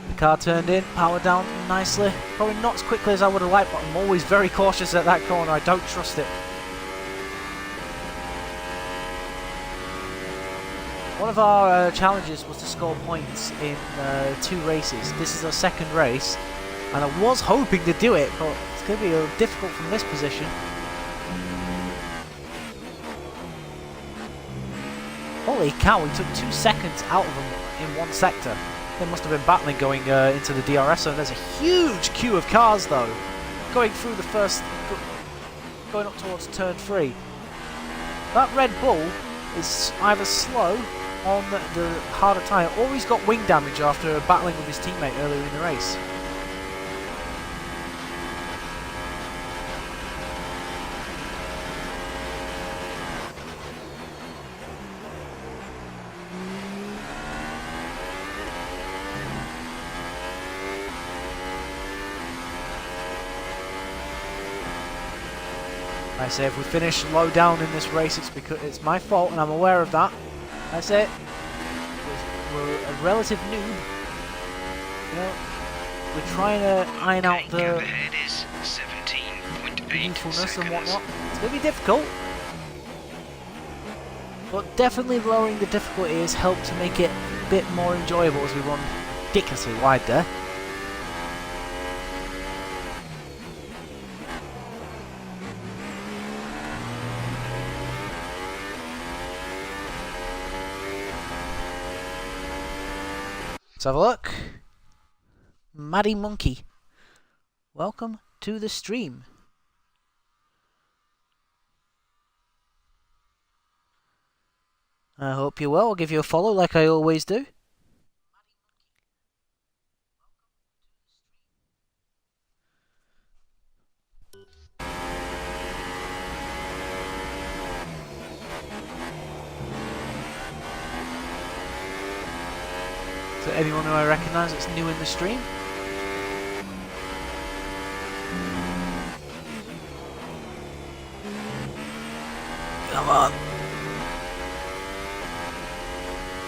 The car turned in, power down nicely. Probably not as quickly as I would have liked, but I'm always very cautious at that corner, I don't trust it. One of our challenges was to score points in 2 races. This is our 2nd race, and I was hoping to do it, but it's going to be a little difficult from this position. Holy cow, we took 2 seconds out of them in one sector. They must have been battling going into the DRS zone. There's a huge queue of cars though, going through the first, going up towards turn 3. That Red Bull is either slow on the harder tyre, or he's got wing damage after battling with his teammate earlier in the race. I say if we finish low down in this race, it's because it's my fault, and I'm aware of that. That's it. We're a relative noob. You know, we're trying to iron out the ahead is 17.8 usefulness and whatnot. It's going to be difficult, but definitely lowering the difficulty has helped to make it a bit more enjoyable as we run ridiculously wide there. Let's have a look. Maddie Monkey, welcome to the stream. I hope you're well. I'll give you a follow like I always do. So anyone who I recognise that's new in the stream? Come on.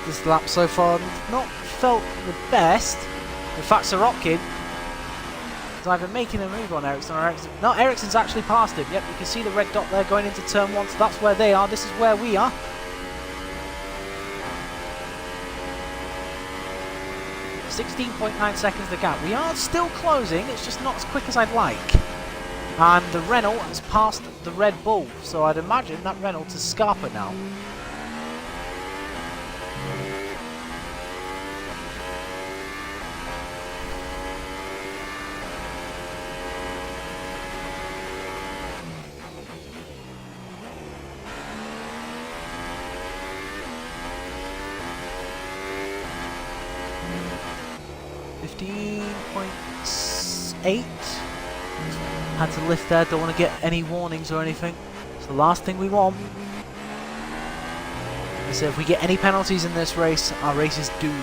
This lap so far not felt the best. In fact, Sorokin is either making a move on Ericsson or Ericsson. No, Ericsson's actually passed him. Yep, you can see the red dot there going into turn 1, so that's where they are. This is where we are. .9 seconds the gap. We are still closing, it's just not as quick as I'd like. And the Renault has passed the Red Bull, so I'd imagine that Renault is Scarpa now. .8. Had to lift there, don't want to get any warnings or anything. It's the last thing we want. So if we get any penalties in this race, our race is doomed.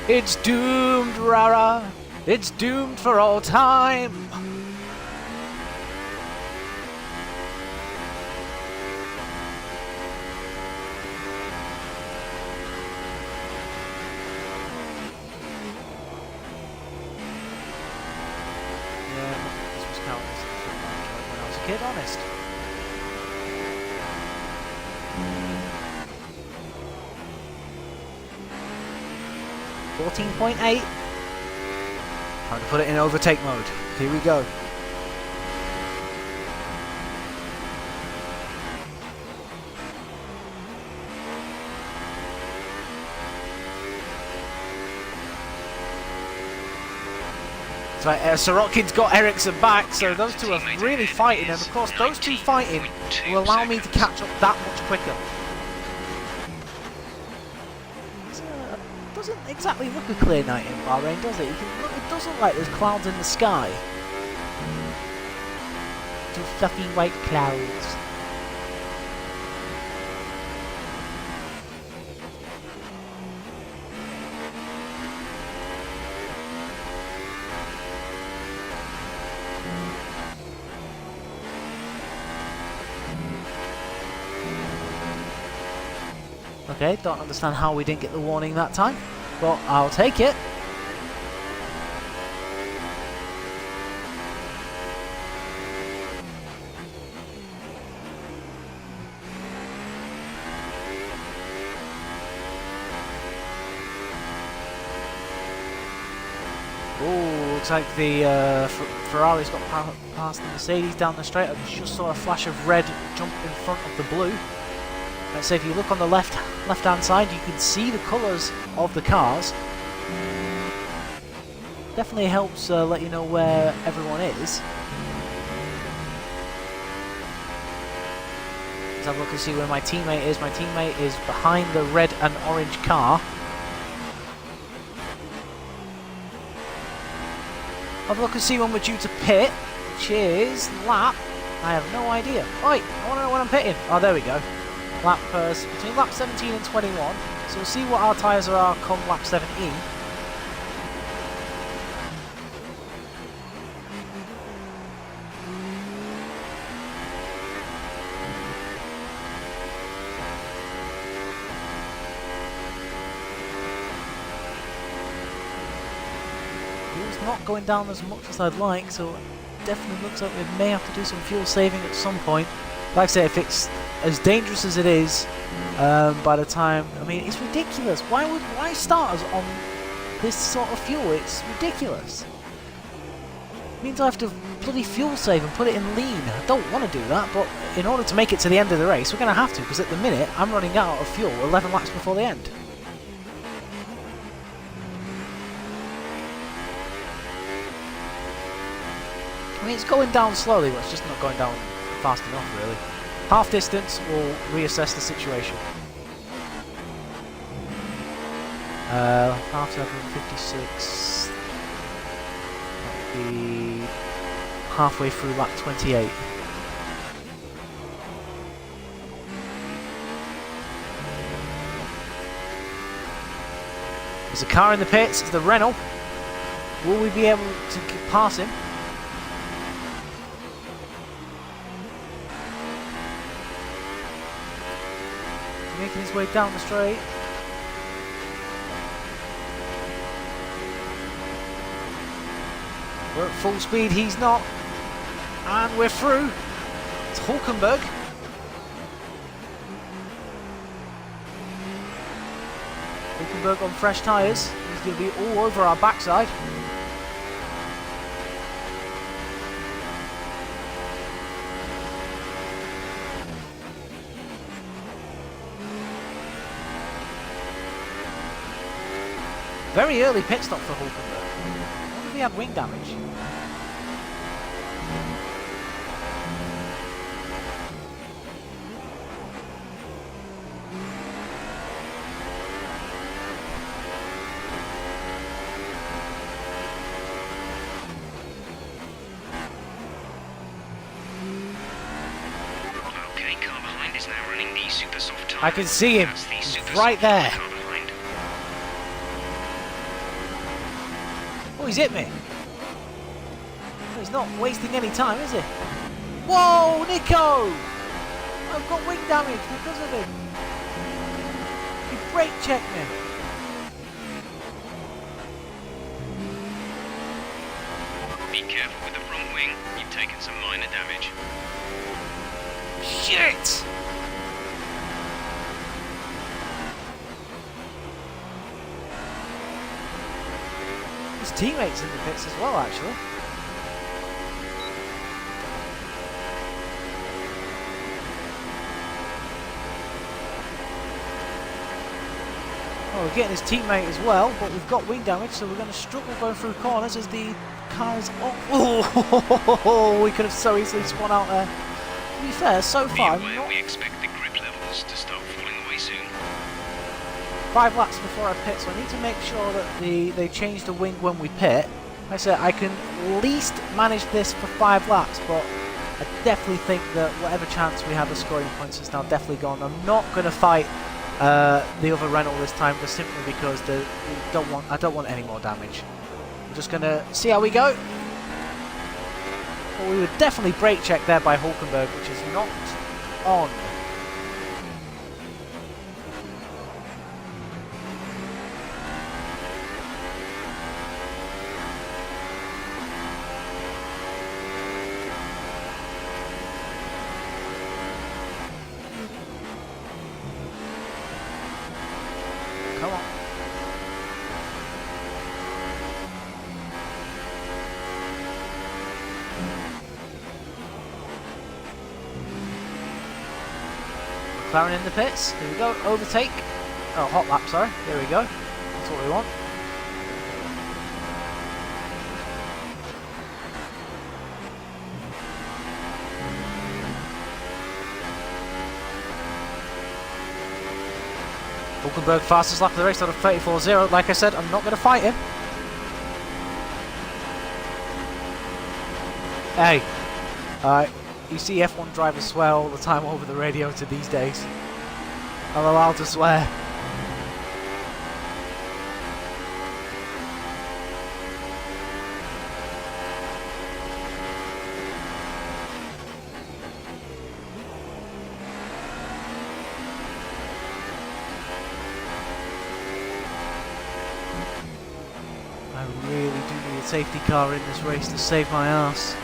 It's doomed, Rara. It's doomed for all time. Honest. 14.8. Time to put it in overtake mode. Here we go. Right, Sorokin's got Ericsson back, so those two are really fighting, and of course those two fighting will allow me to catch up that much quicker. It doesn't exactly look a clear night in Bahrain, does it? It does look like there's clouds in the sky. Two fluffy white clouds. Okay, don't understand how we didn't get the warning that time, but I'll take it. Oh, looks like the Ferrari's got past the Mercedes down the straight. I just saw a flash of red jump in front of the blue. Let's say if you look on the left-hand side, you can see the colours of the cars. Definitely helps let you know where everyone is. Let's have a look and see where my teammate is. My teammate is behind the red and orange car. Have a look and see when we're due to pit, which is lap. I have no idea. Oi, I want to know when I'm pitting. Oh, there we go. Lap between lap 17 and 21, so we'll see what our tyres are come lap 17. Fuel's not going down as much as I'd like, so it definitely looks like we may have to do some fuel saving at some point. Like I say, if it's as dangerous as it is, by the time, I mean, it's ridiculous. Why start us on this sort of fuel? It's ridiculous. It means I have to bloody fuel save and put it in lean. I don't want to do that, but in order to make it to the end of the race, we're going to have to, because at the minute I'm running out of fuel 11 laps before the end. I mean, it's going down slowly, but it's just not going down fast enough, really. Half distance, we'll reassess the situation. Half 7:56. That'll be halfway through lap 28. There's a car in the pits, it's the Renault. Will we be able to pass him? Making his way down the straight. We're at full speed, he's not. And we're through. It's Hulkenberg. Hulkenberg on fresh tyres. He's going to be all over our backside. Very early pit stop for Hulkenberg. I wonder if he had wing damage. Okay, car behind is now running the super soft tyre. I can see him. He's right there. Oh, he's hit me. He's not wasting any time, is he? Whoa, Nico! I've got wing damage because of him. He brake checked me. Be careful with the front wing. You've taken some minor damage. Shit! teammates in the pits as well, actually. Well, we're getting his teammate as well, but we've got wing damage, so we're going to struggle going through corners as the car is... Oh, we could have so easily spun out there. To be fair, so far... We expect the grip levels to start falling away soon. 5 laps before I pit, so I need to make sure that they change the wing when we pit. Like I said, I can at least manage this for 5 laps, but I definitely think that whatever chance we have of scoring points is now definitely gone. I'm not going to fight the other Renault this time, just simply because I don't want any more damage. I'm just going to see how we go. Well, we were definitely brake checked there by Hulkenberg, which is not on. Come on. McLaren in the pits. Here we go. Overtake. Oh, hot lap, sorry. There we go. That's what we want. Hulkenberg fastest lap of the race out of 34.0. Like I said, I'm not going to fight him. Hey, you see F1 drivers swear all the time over the radio to these days. I'm allowed to swear. I really do need a safety car in this race to save my ass.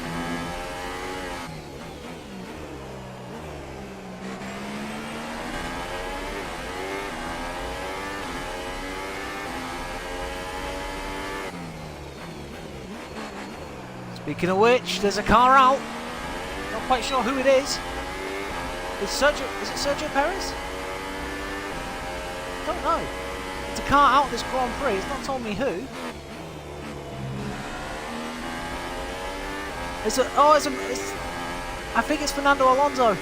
Speaking of which, there's a car out. Not quite sure who it is. Is it Sergio Perez? Don't know. It's a car out this Grand Prix. It's not told me who. I think it's Fernando Alonso.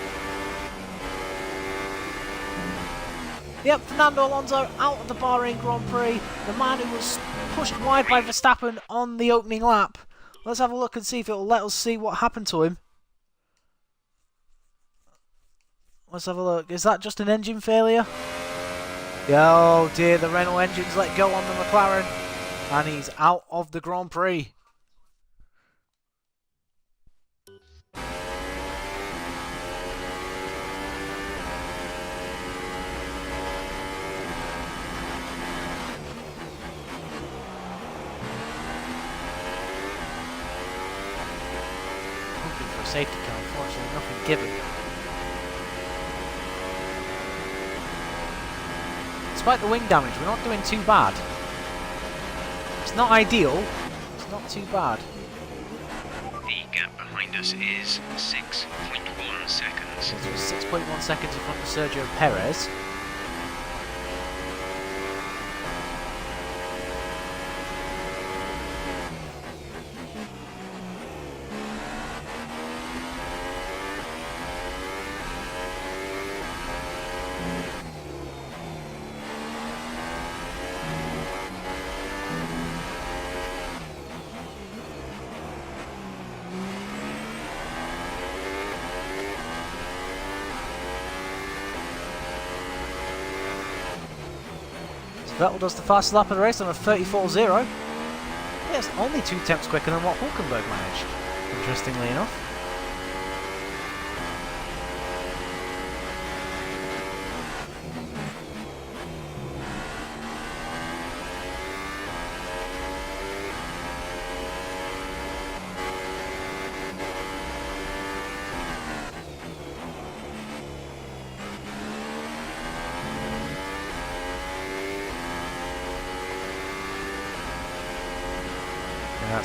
Yep, Fernando Alonso out of the Bahrain Grand Prix. The man who was pushed wide by Verstappen on the opening lap. Let's have a look and see if it'll let us see what happened to him. Let's have a look. Is that just an engine failure? Oh dear, the Renault engine's let go on the McLaren. And he's out of the Grand Prix. Safety car, unfortunately, nothing given. Despite the wing damage, we're not doing too bad. It's not ideal, it's not too bad. The gap behind us is 6.1 seconds. So it was 6.1 seconds in front of Sergio Perez. Vettel does the fastest lap of the race on a 34.0. Yeah, it's only 2 tenths quicker than what Hulkenberg managed, interestingly enough.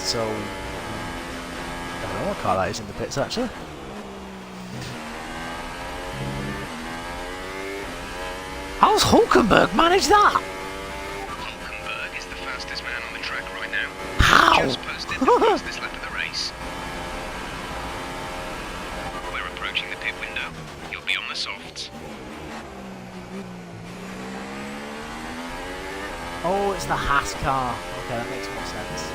so... I don't know what car that is in the pits, actually. How's Hulkenberg managed that? Hulkenberg is the fastest man on the track right now. How? Just posted the fastest lap of the race. We're approaching the pit window. You'll be on the softs. Oh, it's the Haas car. Okay, that makes more sense.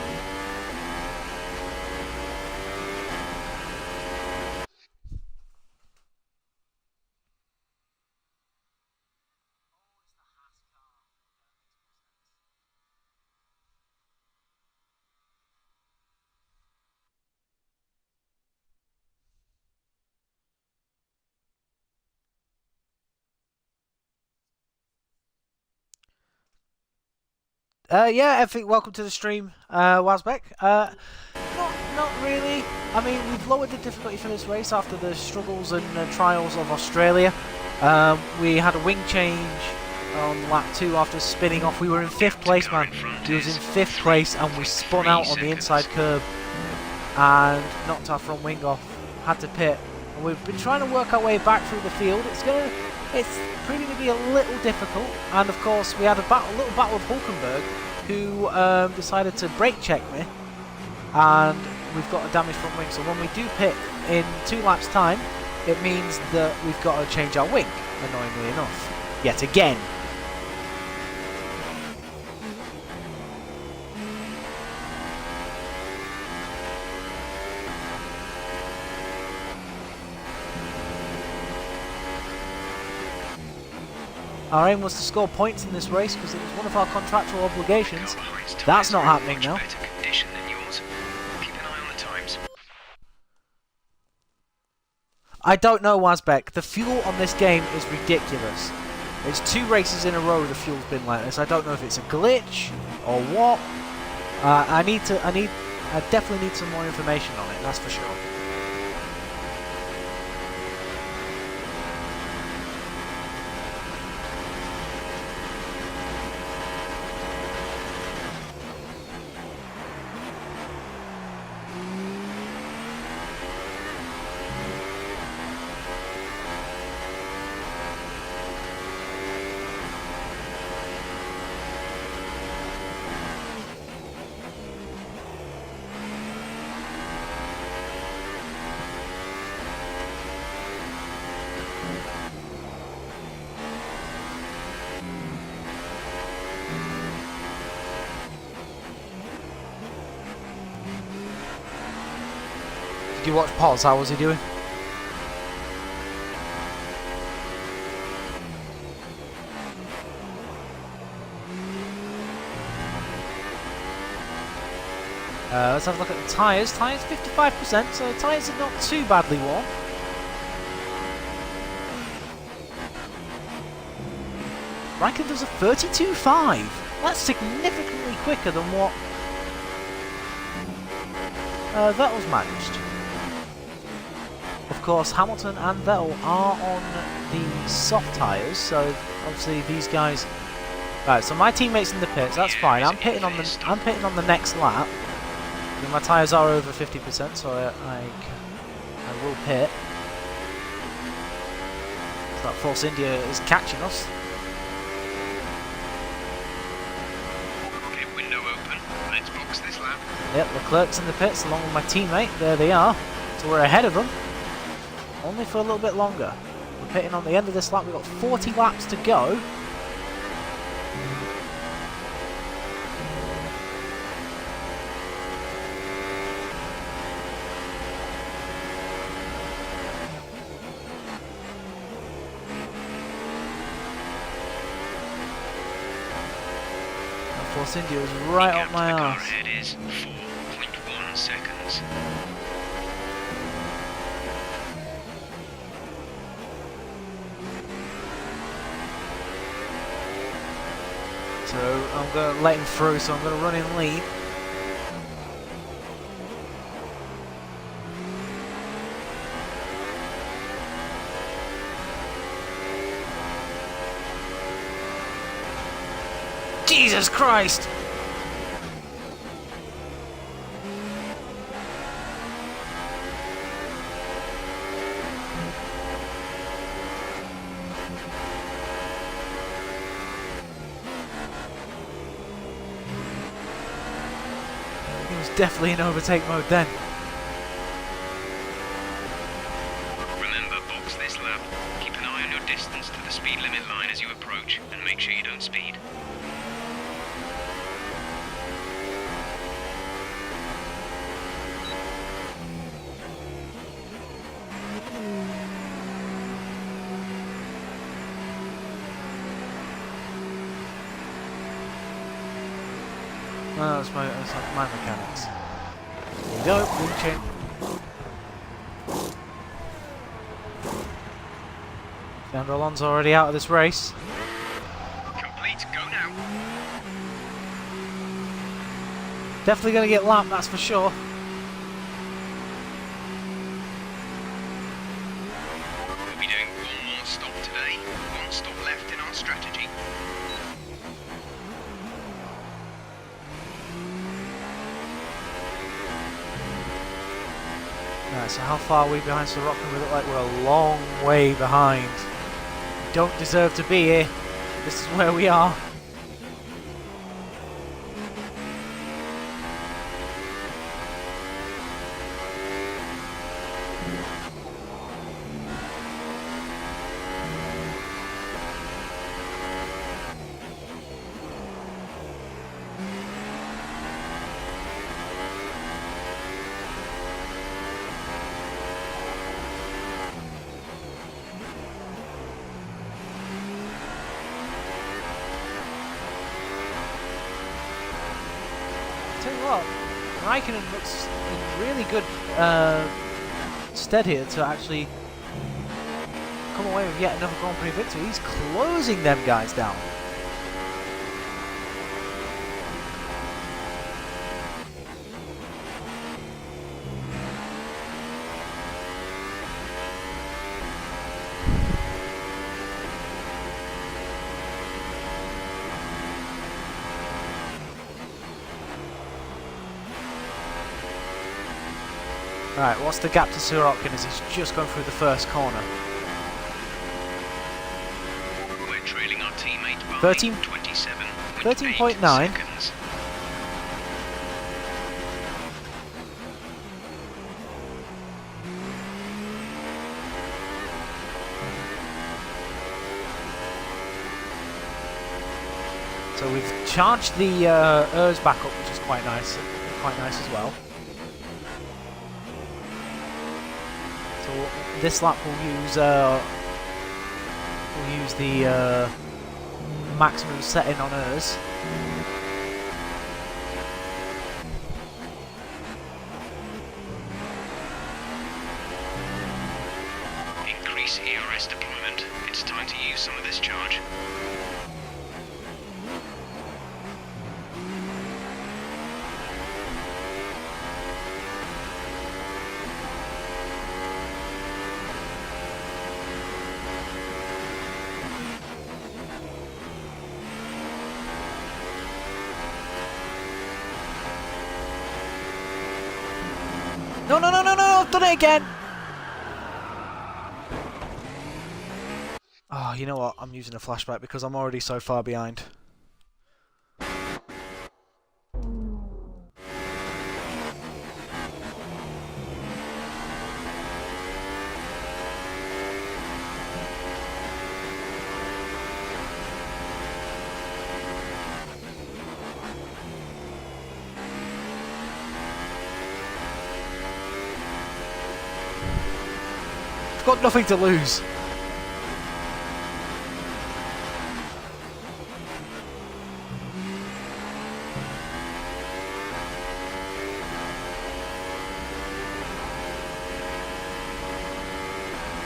Yeah, I think welcome to the stream, Wazbek. Not really. I mean, we've lowered the difficulty for this race after the struggles and trials of Australia. We had a wing change on lap 2 after spinning off. We were in 5th place, man. We was in 5th place and we spun out on the inside curb and knocked our front wing off. Had to pit. And we've been trying to work our way back through the field. It's proving to be a little difficult, and of course we had a little battle with Hulkenberg, who decided to brake check me, and we've got a damaged front wing. So when we do pit in 2 laps time, it means that we've got to change our wing, annoyingly enough, yet again. Our aim was to score points in this race because it was one of our contractual obligations. That's not happening now. I don't know, Wazbek. The fuel on this game is ridiculous. It's 2 races in a row the fuel's been like this. I don't know if it's a glitch or what. I definitely need some more information on it, that's for sure. Did you watch Pause? How was he doing? Let's have a look at the tyres. Tyres 55%, so the tyres are not too badly worn. Raikkonen does a 32.5. That's significantly quicker than what that was managed. Of course, Hamilton and Vettel are on the soft tyres, so obviously these guys. Right, so my teammate's in the pits. That's fine. I'm pitting on the next lap. And my tyres are over 50%, so I will pit. So that Force India is catching us. Pit window open. Let's box this lap. Yep, Leclerc's in the pits along with my teammate. There they are. So we're ahead of them. Only for a little bit longer. We're pitting on the end of this lap. We've got 40 laps to go. Force India is right up my arse. The car ahead is 4.1 seconds. So I'm going to let him through, so I'm going to run in lead. Jesus Christ! was definitely in overtake mode then. Remember, box this lap. Keep an eye on your distance to the speed limit line as you approach, and make sure you don't speed. No, that's my mechanics. Here we go, wing chain. Fernando Alonso already out of this race. Complete, go now. Definitely going to get lapped, that's for sure. We'll be doing one more stop today. One stop left in our strategy. Right, so how far are we behind Sorokin? We look like we're a long way behind. We don't deserve to be here. This is where we are. Tell you what, Raikkonen looks in really good stead here to actually come away with yet another Grand Prix victory. He's closing them guys down. Right, what's the gap to Sorokin as he's just gone through the first corner? We're trailing our teammate by 13.9. seconds. So we've charged the ERS back up, which is quite nice as well. So this lap we'll use the maximum setting on ERS. Increase ERS deployment. It's time to use some of this charge. No, no, no, no, no, I've done it again! Oh, you know what? I'm using a flashback because I'm already so far behind. I've got nothing to lose.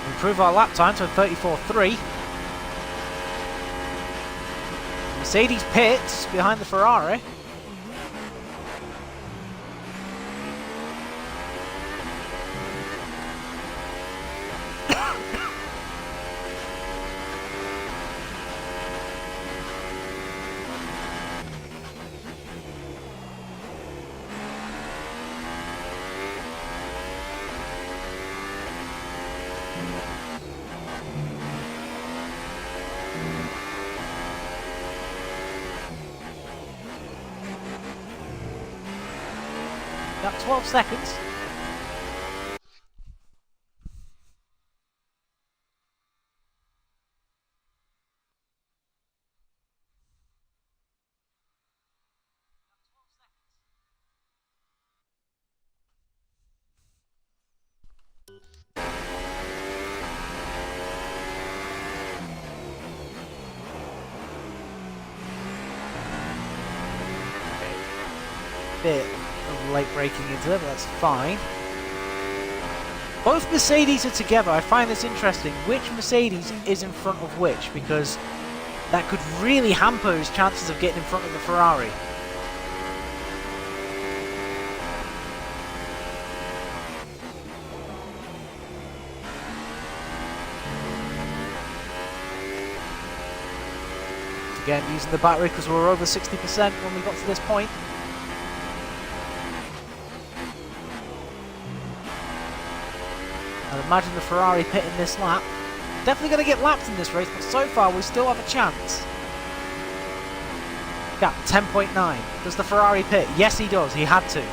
Improve our lap time to 34.3. Mercedes pits behind the Ferrari. 12 seconds. Bit of late braking into it, but that's fine. Both Mercedes are together. I find this interesting. Which Mercedes is in front of which? Because that could really hamper his chances of getting in front of the Ferrari. Again, using the battery because we were over 60% when we got to this point. I'd imagine the Ferrari pitting this lap. Definitely going to get lapped in this race, but so far we still have a chance. Gap 10.9. Does the Ferrari pit? Yes, he does. He had to.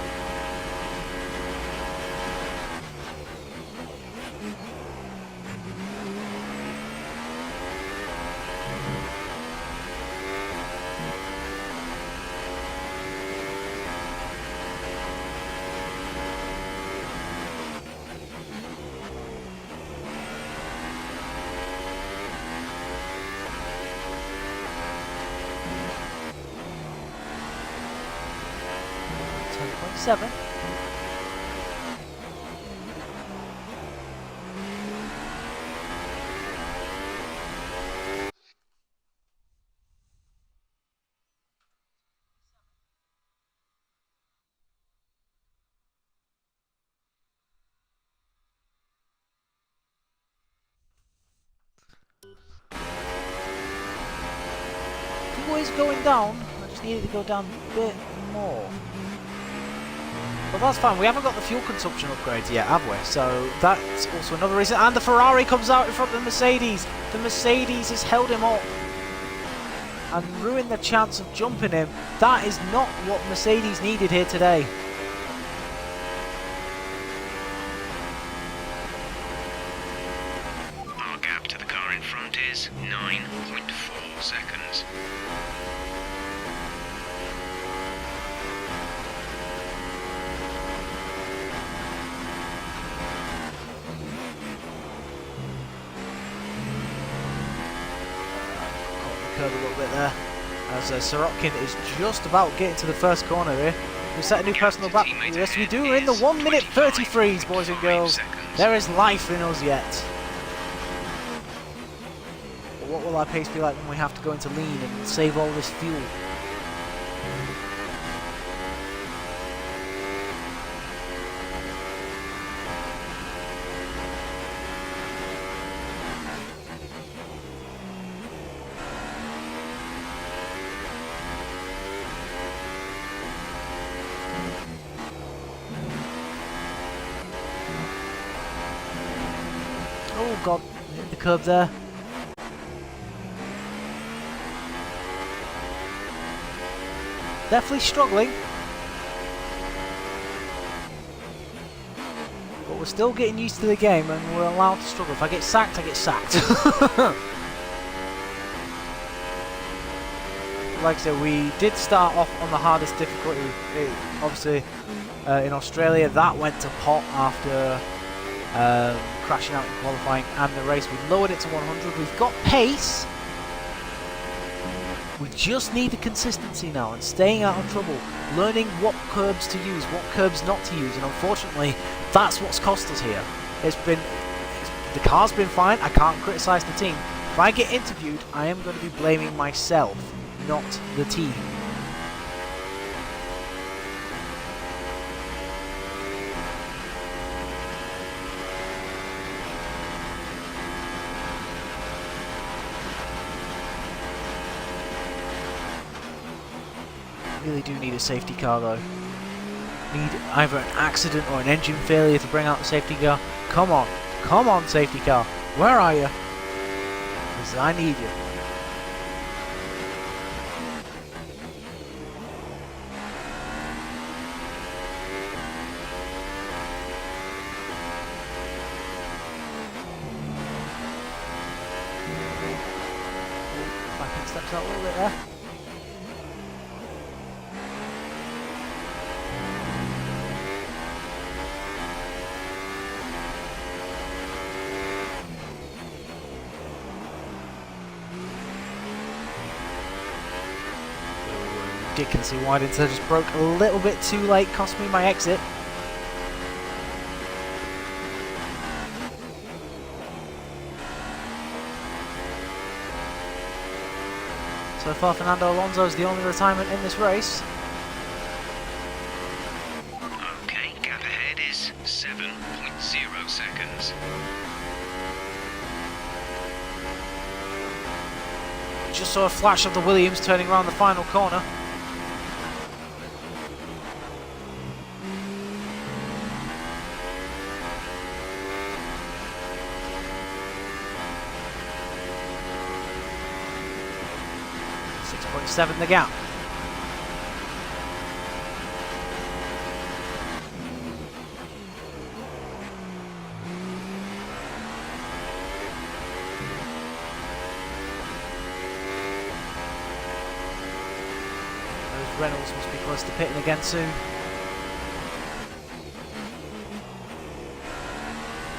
Seven. Always going down. I just needed to go down a bit more. But that's fine, we haven't got the fuel consumption upgrades yet, have we? So that's also another reason. And the Ferrari comes out in front of the Mercedes. The Mercedes has held him up and ruined the chance of jumping him. That is not what Mercedes needed here today. Our gap to the car in front is 9.4 seconds. Curve a little bit there as Sorokin is just about getting to the first corner here. We set a new personal back. Yes, we do. We're in the 1 minute 33s, boys and girls. There is life in us yet. But what will our pace be like when we have to go into lean and save all this fuel? Oh god, hit the curb there. Definitely struggling. But we're still getting used to the game and we're allowed to struggle. If I get sacked, I get sacked. Like I said, we did start off on the hardest difficulty. Obviously, in Australia, that went to pot after crashing out in qualifying and the race. We lowered it to 100. We've got pace. We just need the consistency now and staying out of trouble, learning what curbs to use, what curbs not to use, and unfortunately, that's what's cost us here. The car's been fine. I can't criticise the team. If I get interviewed, I am going to be blaming myself, not the team. Really do need a safety car though. Need either an accident or an engine failure to bring out the safety car. Come on safety car, where are you? Because I need you. Steps out a little bit there. Ridiculously wide into just broke a little bit too late, cost me my exit. So far, Fernando Alonso is the only retirement in this race. Okay, gap ahead is 7.0 seconds. Just saw a flash of the Williams turning around the final corner. .7 the gap. Those Reynolds must be close to pitting again soon.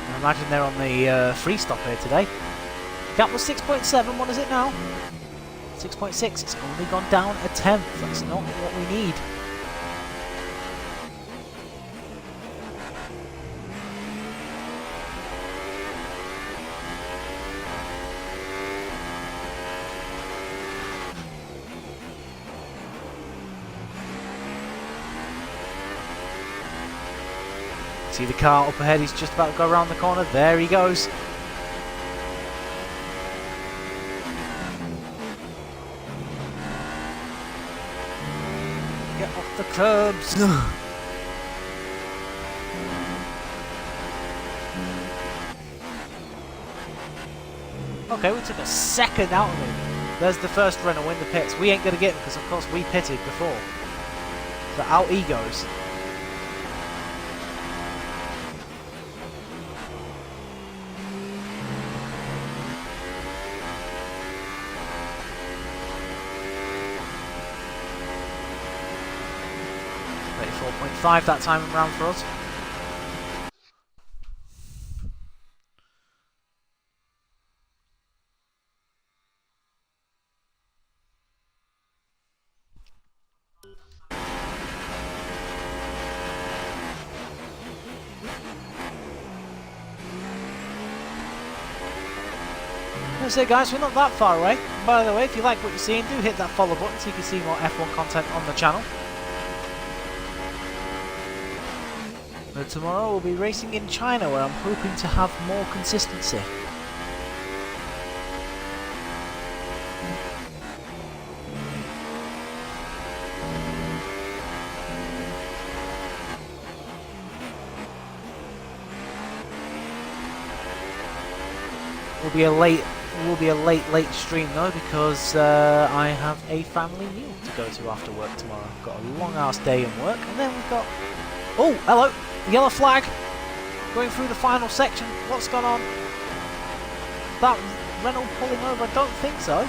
I imagine they're on the free stop here today. Gap was 6.7, what is it now? 6.6, it's only gone down a tenth. That's not what we need. See the car up ahead, he's just about to go around the corner. There he goes. Get off the curbs. Okay, we took a second out of him. There's the first Renault in the pits. We ain't going to get him because, of course, we pitted before. So out he goes. .5 that time around for us. That's it, guys, we're not that far away. By the way, if you like what you're seeing, do hit that follow button so you can see more F1 content on the channel. Tomorrow we'll be racing in China, where I'm hoping to have more consistency. Will be a late stream though, because I have a family meal to go to after work tomorrow. I've got a long ass day in work, and then we've got... Oh, hello! Yellow flag! Going through the final section. What's gone on? That Renault pulling over? I don't think so.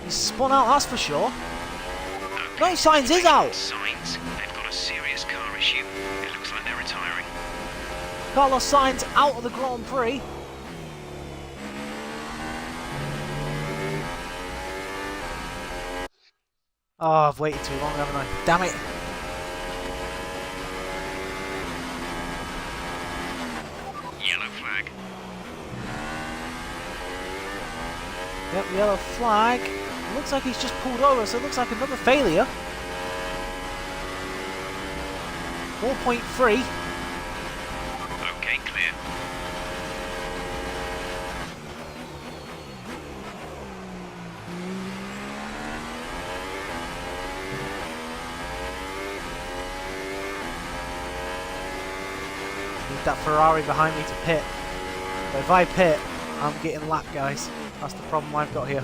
He's spun out, that's for sure. No, Sainz is out! Sainz, they've got a serious car issue. It looks like they're retiring. Carlos Sainz out of the Grand Prix. Oh, I've waited too long, haven't I? Damn it! Yellow flag. Yep, yellow flag. Looks like he's just pulled over, so it looks like another failure. 4.3. Okay, clear. Need that Ferrari behind me to pit. But if I pit, I'm getting lapped, guys. That's the problem I've got here.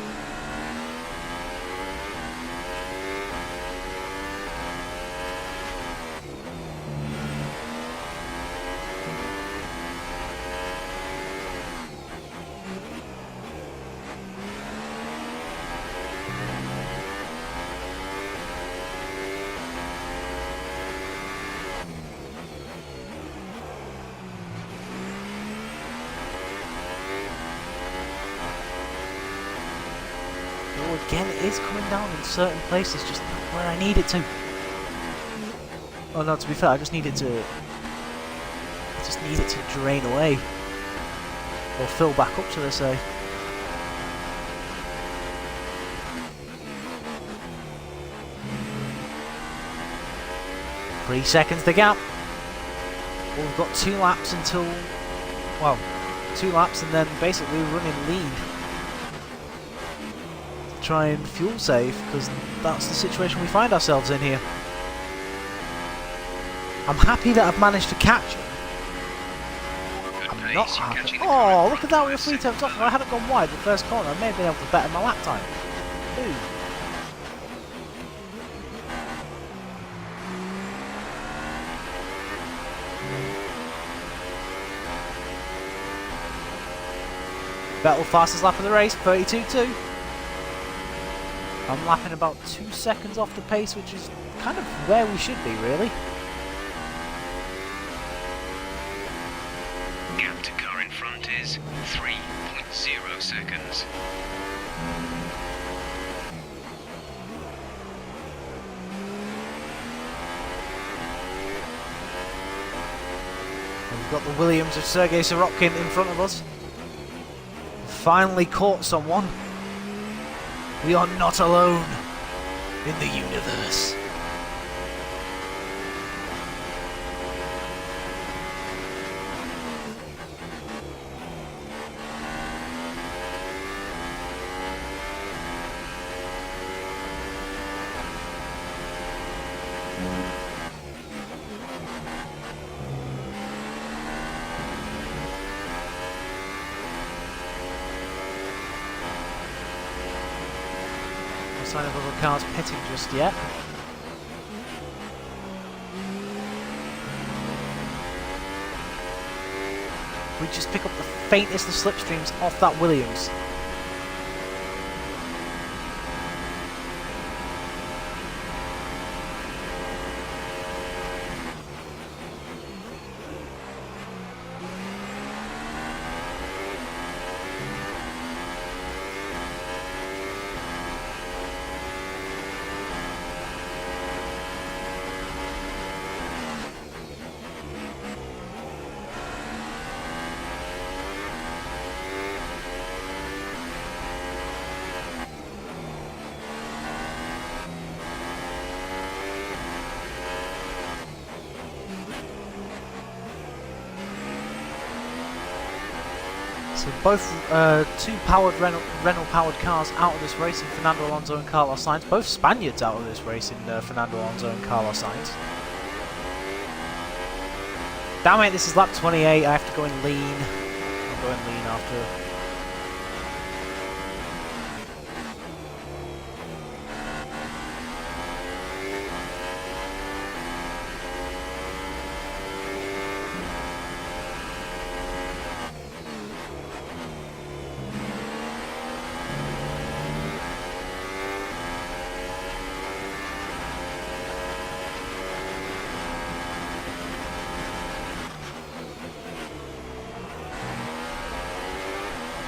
again, it is coming down in certain places, just not where I need it to. Oh no, to be fair, I just need it to drain away. Or fill back up, shall I say. Three seconds the gap. Well, we've got 2 laps until, well, 2 laps and then basically running lead. Try and fuel save, because that's the situation we find ourselves in here. I'm happy that I've managed to catch him. I'm not happy. Oh, look at that, we were 3 tenths off. If I hadn't gone wide the first corner, I may have been able to better my lap time. Ooh. Vettel fastest lap of the race, 32.2. I'm lapping about 2 seconds off the pace, which is kind of where we should be, really. Gap to car in front is 3.0 seconds. We've got the Williams of Sergei Sorokin in front of us. Finally caught someone. We are not alone in the universe. Sign of other cars pitting just yet. We just pick up the faintest of slipstreams off that Williams. So both 2 powered Renault powered cars out of this race in Fernando Alonso and Carlos Sainz. Both Spaniards out of this race in Fernando Alonso and Carlos Sainz. Damn it, this is lap 28. I have to go in lean. I'm going lean after.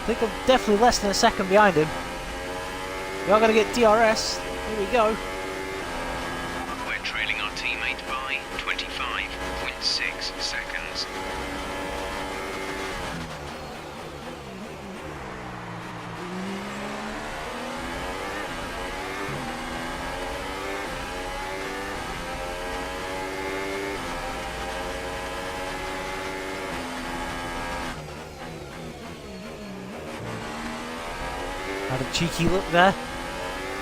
I think I'm definitely less than a second behind him. We are going to get DRS. Here we go. We're trailing our teammate by 25.6 seconds. Had a cheeky look there.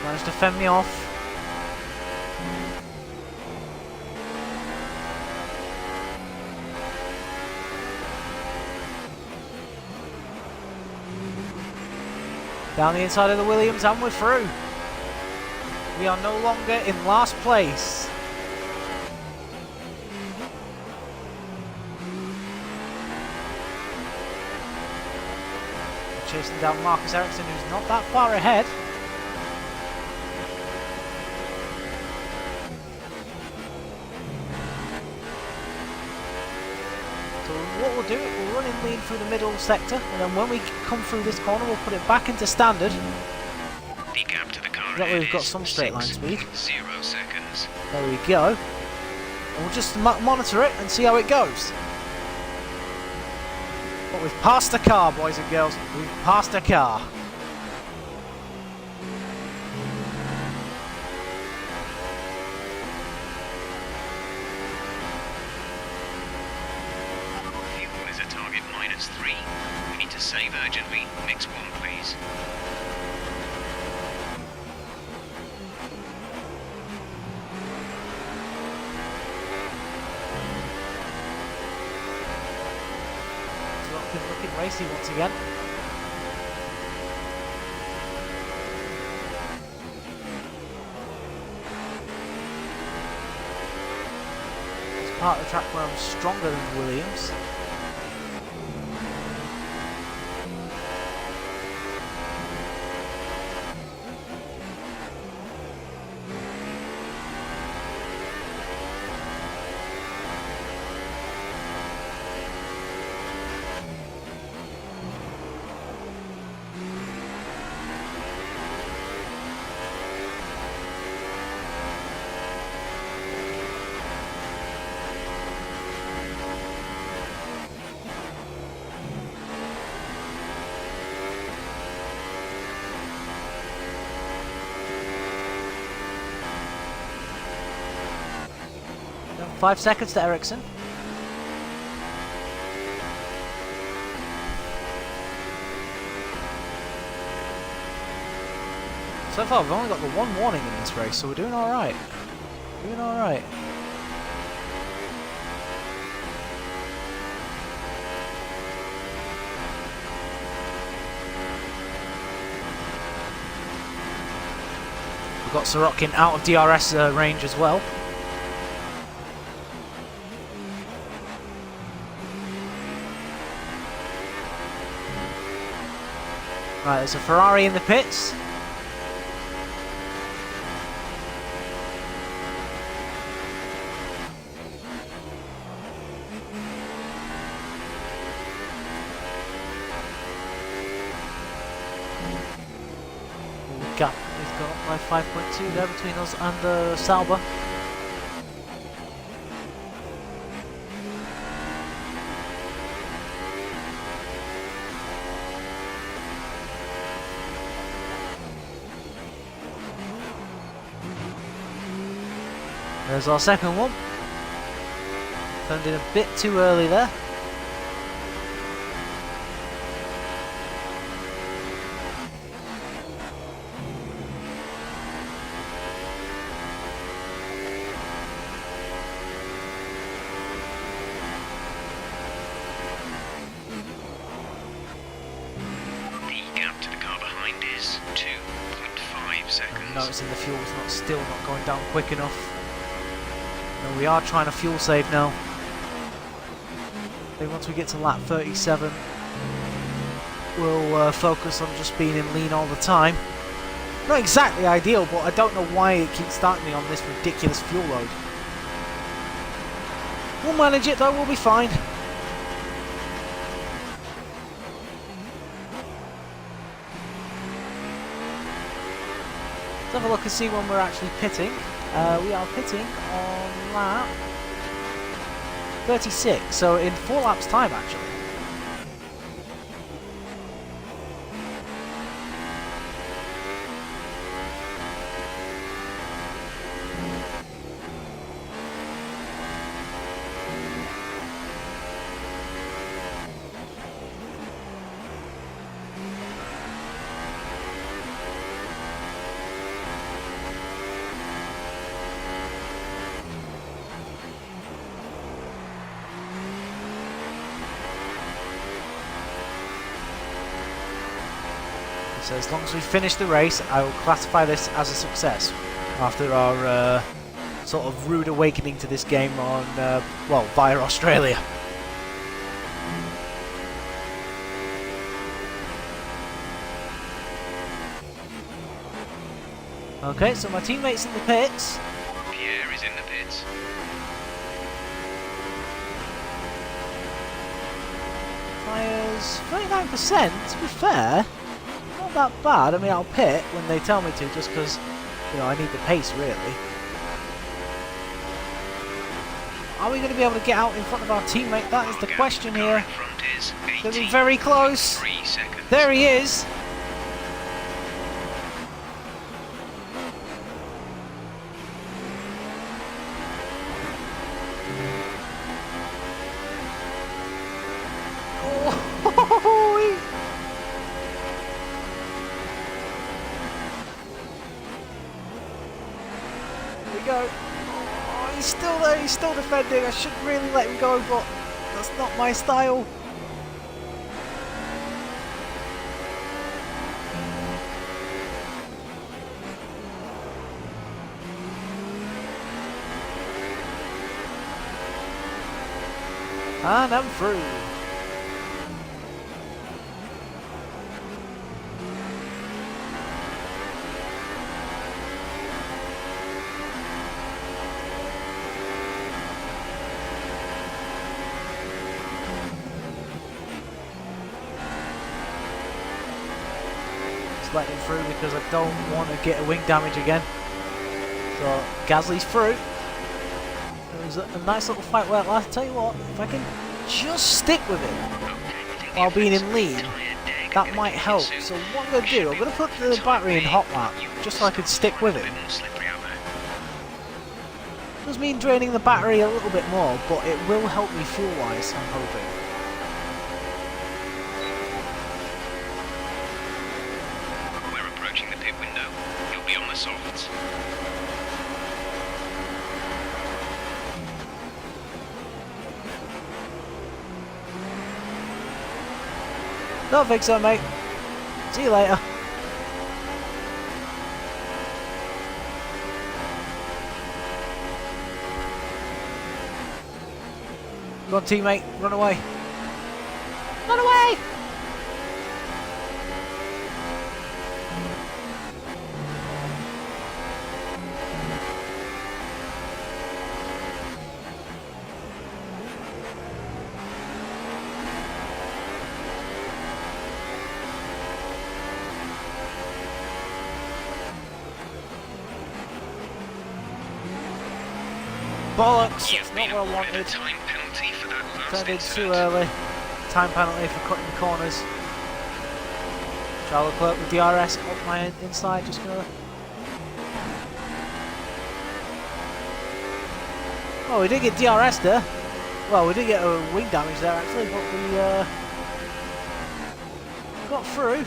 Managed to fend me off. Down the inside of the Williams and we're through. We are no longer in last place. Chasing down Marcus Ericsson, who's not that far ahead. So what we'll do, we'll run in lean through the middle sector, and then when we come through this corner, we'll put it back into standard. The gap to the car That way ahead we've got is some straight line speed. 0 seconds. There we go. And we'll just monitor it and see how it goes. But we've passed a car, boys and girls. We've passed a car. Fuel is at target -3. We need to save urgently. Mix 1, please. Looking racy once again. It's part of the track where I'm stronger than Williams. Now 5 seconds to Ericsson. So far, we've only got the one warning in this race, so we're doing alright. Doing alright. We've got Sorokin out of DRS range as well. Right, there's a Ferrari in the pits. Gap is got up by 5.2 there between us and Sauber. There's our second one. Turned in a bit too early there. The gap to the car behind is 2.5 seconds. I'm noticing the fuel's still not going down quick enough. No, we are trying to fuel save now. Maybe once we get to lap 37, we'll focus on just being in lean all the time. Not exactly ideal, but I don't know why it keeps starting me on this ridiculous fuel load. We'll manage it though, we'll be fine. Let's have a look and see when we're actually pitting. We are pitting on lap 36, so in 4 laps time actually. So as long as we finish the race, I will classify this as a success after our sort of rude awakening to this game on, well, via Australia. Okay, so my teammate's in the pits. Pierre is in the pits. Tyres 39%, to be fair. not that bad. I mean, I'll pit when they tell me to, just because, you know, I need the pace, really. Are we going to be able to get out in front of our teammate? That is the question here. Going to be very close. There he is. Go. Oh, he's still there, he's still defending. I should really let him go, but that's not my style. And I'm through. Letting him through because I don't want to get a wing damage again. So Gasly's through. It was a nice little fight where last. Tell you what, if I can just stick with it while being in lead, that might help. So what I'm going to do, I'm going to put the battery in hot lap just so I can stick with it. Does mean draining the battery a little bit more, but it will help me fuel wise, I'm hoping. Don't think so, mate. See you later. Go on, teammate. Run away. Run away! Bollocks! It's not what I wanted. Time penalty for that last Turned in insert. too early. Time penalty for cutting the corners. Travel clerk with DRS up my inside, just gonna. Oh, we did get DRS there. Well, we did get a wing damage there actually, but we got through.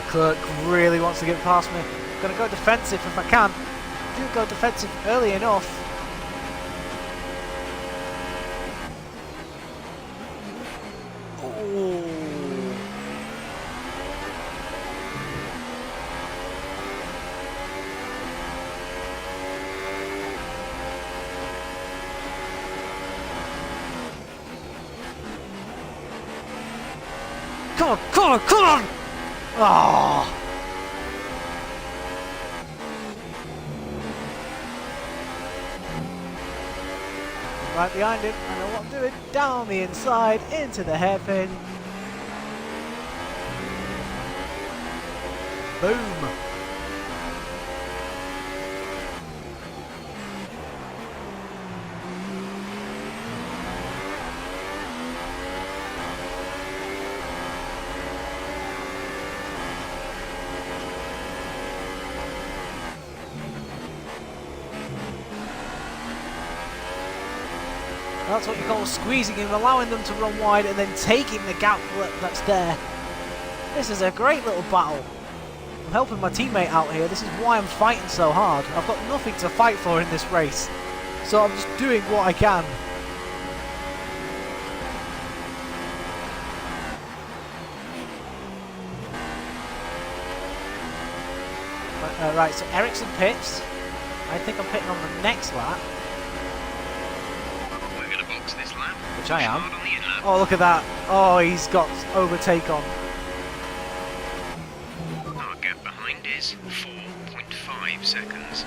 Clerk really wants to get past me. I'm gonna go defensive if I can. I didn't go defensive early enough. Oh. Come on, come on, come on! Oh. Right behind him, I know what I'm doing. Down the inside, into the hairpin. Boom. That's what you call squeezing him, allowing them to run wide and then taking the gap that's there. This is a great little battle. I'm helping my teammate out here. This is why I'm fighting so hard. I've got nothing to fight for in this race. So I'm just doing what I can. Right, so Ericsson pits. I think I'm pitting on the next lap. We're going to box this lap. Which I am. Hard on the in lap. Oh, look at that. Oh, he's got overtake on. Our gap behind is 4.5 seconds.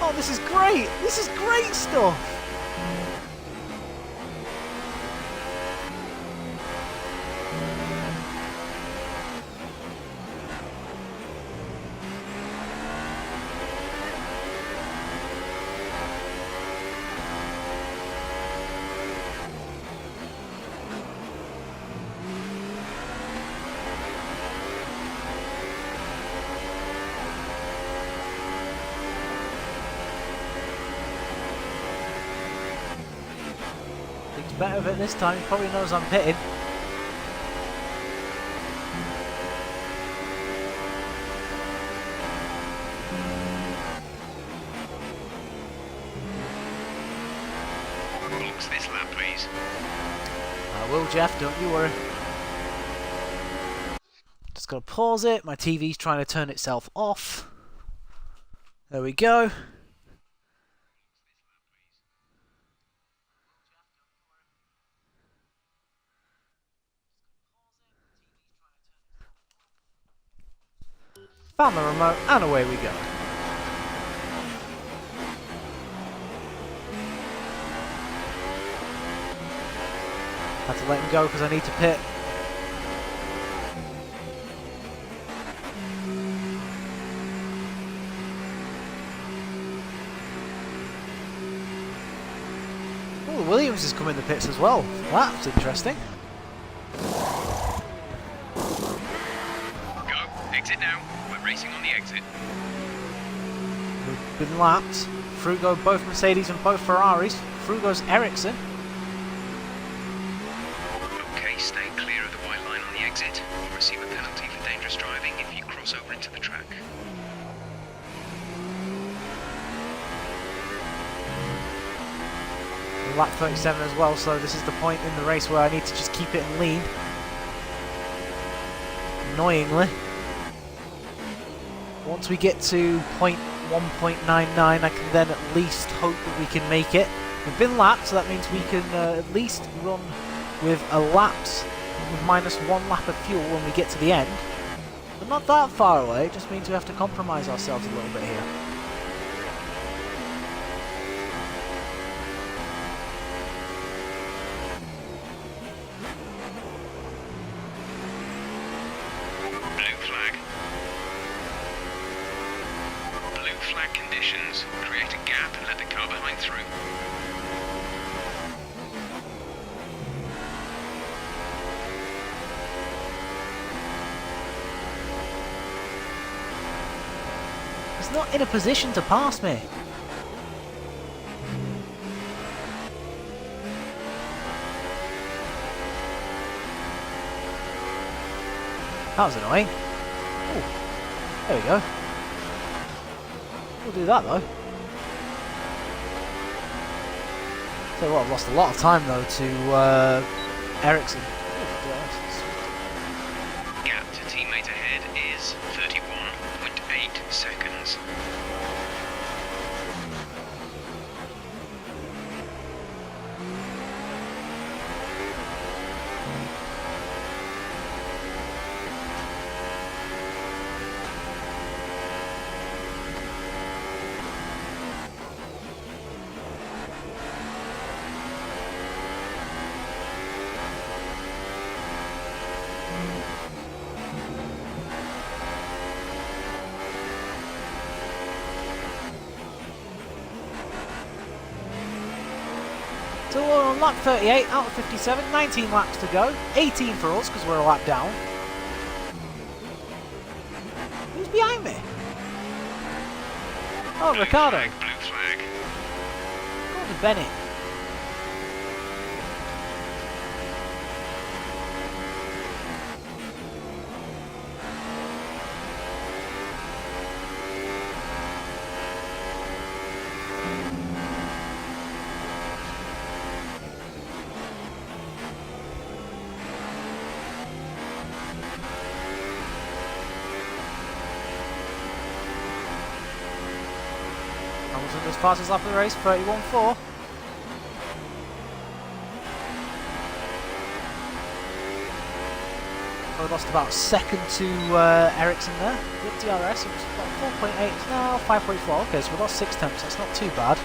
Oh, this is great! This is great stuff! He's better of it this time, he probably knows I'm pitting. Box this lap, please. I will, Jeff, don't you worry. Just gotta pause it, my TV's trying to turn itself off. There we go. Found the remote, and away we go. Had to let him go because I need to pit. Oh, Williams has come in the pits as well. That's interesting. Go. Exit now. We're racing on the exit. We've been lapped. Frugo, both Mercedes and both Ferraris. Frugo's Ericsson. Okay, stay clear of the white line on the exit. You'll receive a penalty for dangerous driving if you cross over into the track. Lap 37 as well, so this is the point in the race where I need to just keep it in lead. Annoyingly. Once we get to point 1.99, I can then at least hope that we can make it. We've been lapped, so that means we can at least run with a lapse with minus 1 lap of fuel when we get to the end. But not that far away, it just means we have to compromise ourselves a little bit here. Blue flag. Blue flag conditions. Create a gap and let the car behind through. He's not in a position to pass me. That was annoying. Ooh, there we go. We'll do that though. So what, I've lost a lot of time though to Ericsson. Gap to teammate ahead is 31.8 seconds. So we're on lap 38 out of 57, 19 laps to go. 18 for us because we're a lap down. Who's behind me? Oh, Ricardo. Blue flag. Gordon Bennett. fastest lap of the race, 31.4. We lost about a second to Ericsson there with DRS. It was about 4.8, now 5.4. Okay, so we lost 6 tenths. That's not too bad.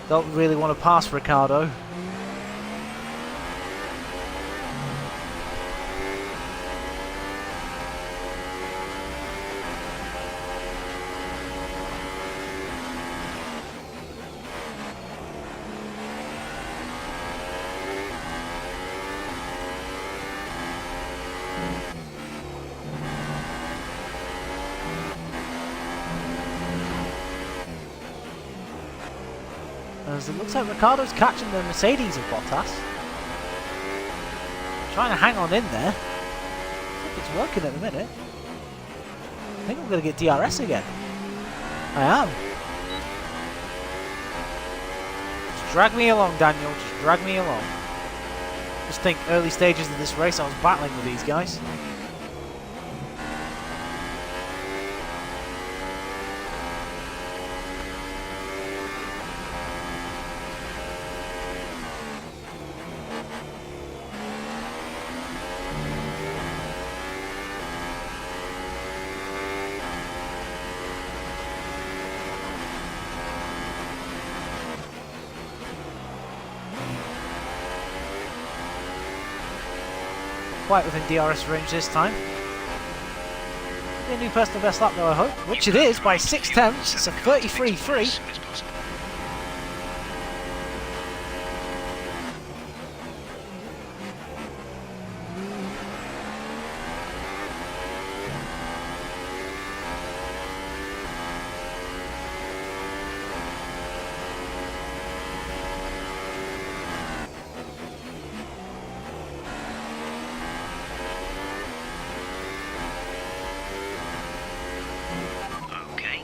Don't really want to pass Ricciardo. As it looks like Ricciardo's catching the Mercedes of Bottas. Trying to hang on in there. I think it's working at the minute. I think I'm going to get DRS again. I am. Just drag me along, Daniel. Just drag me along. Just think early stages of this race I was battling with these guys. Quite within DRS range this time. Be a new personal best lap though, I hope. Which it is by 6 tenths. It's a 33.3.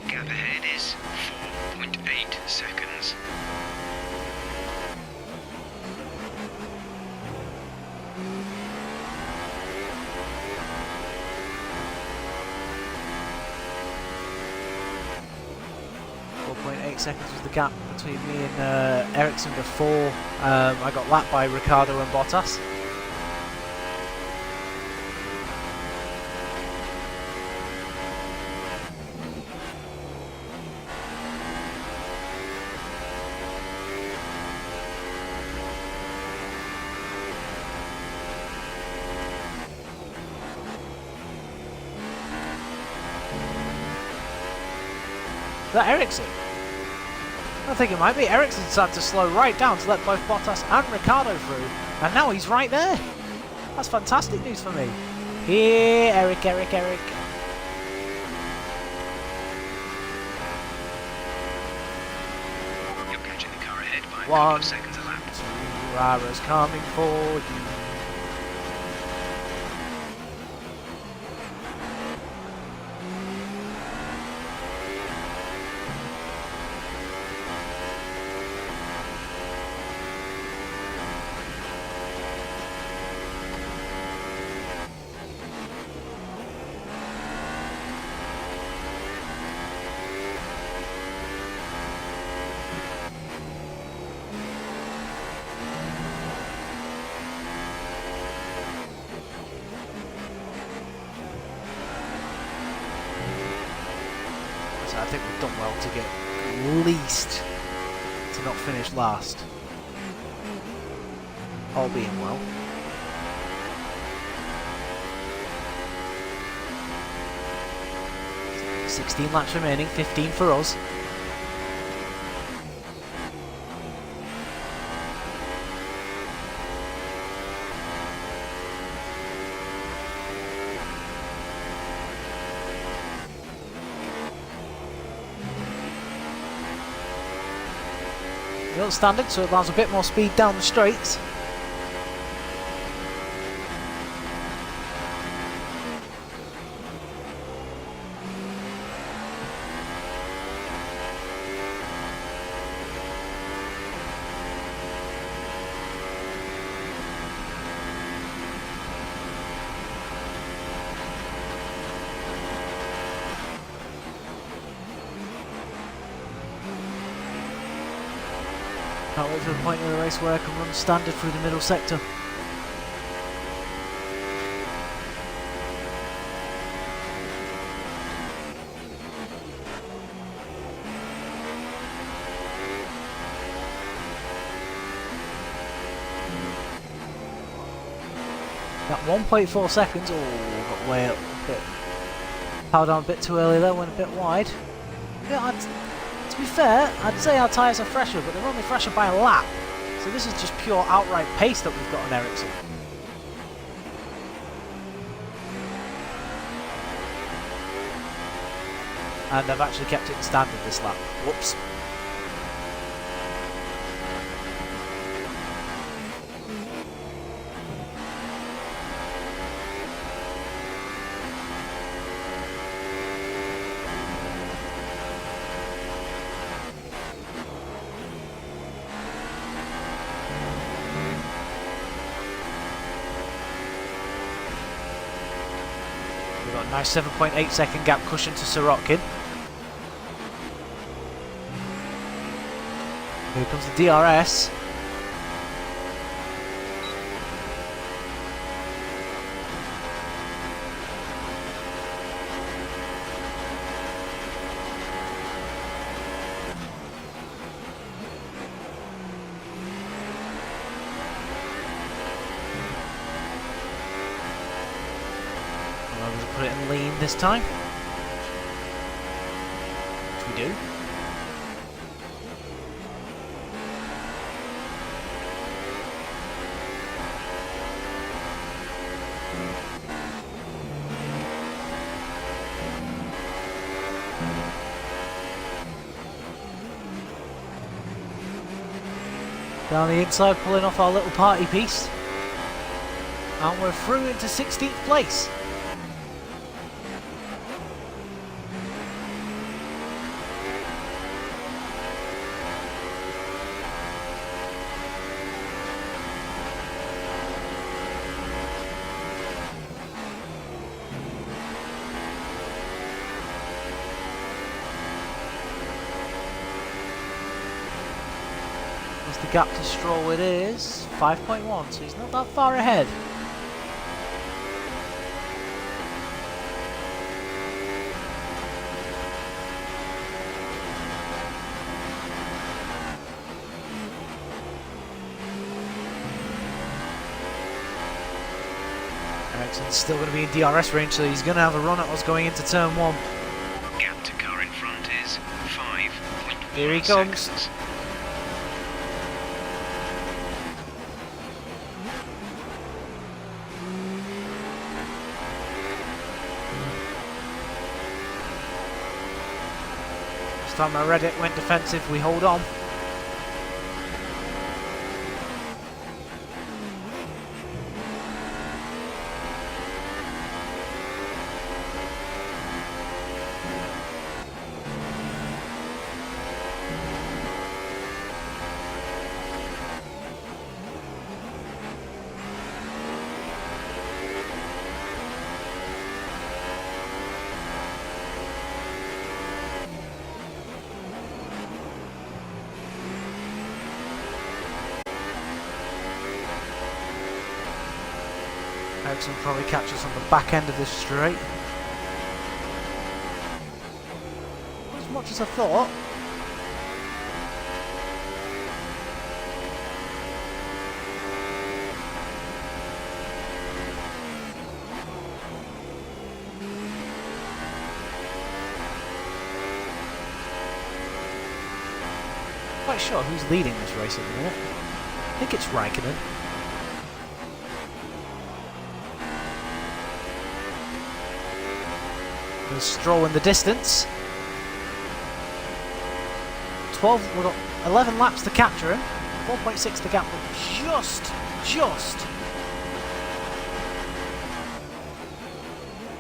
Gap ahead is 4.8 seconds. Seconds was the gap between me and Ericsson before I got lapped by Ricciardo and Bottas. Is that Ericsson? I think it might be. Ericsson started to slow right down to let both Bottas and Ricciardo through. And now he's right there. That's fantastic news for me. Here, Eric. You're catching the car ahead by a couple of seconds a lap. Rara's coming for you. I think we've done well to get at least to not finish last. All being well. $16 laps remaining, 15 for us. Little standard, so it allows a bit more speed down the straights. Can't wait for the point of the race where I can run standard through the middle sector. That 1.4 seconds, oh, got way up a bit. Powered on a bit too early there, went a bit wide. Yeah, to be fair, I'd say our tyres are fresher, but they're only fresher by a lap. So this is just pure outright pace that we've got on Ericsson. And I've actually kept it in standard this lap. Whoops. We've got a nice 7.8 second gap cushion to Sirotkin. Here comes the DRS. I'm going to put it in lean this time. Which we do. Down the inside, pulling off our little party piece. And we're through into 16th place. The gap to Stroll it is 5.1, so he's not that far ahead. Ericsson's still going to be in DRS range, so he's going to have a run at us going into turn 1. Gap to car in front is 5.1 Here he comes. seconds. This time I read it, went defensive, we hold on. Ericsson will probably catch us on the back end of this straight. Not as much as I thought. Quite sure who's leading this race at the minute. I think it's Raikkonen. There's Stroll in the distance. 12, we've got 11 laps to capture him. 4.6 to gap, just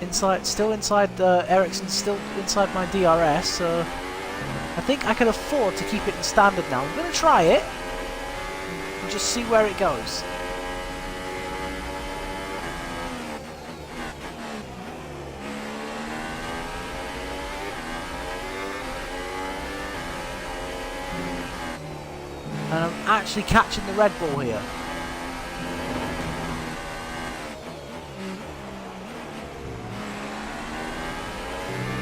inside, still inside Ericsson, still inside my DRS, so I think I can afford to keep it in standard now. I'm going to try it and just see where it goes. And I'm actually catching the Red Bull here.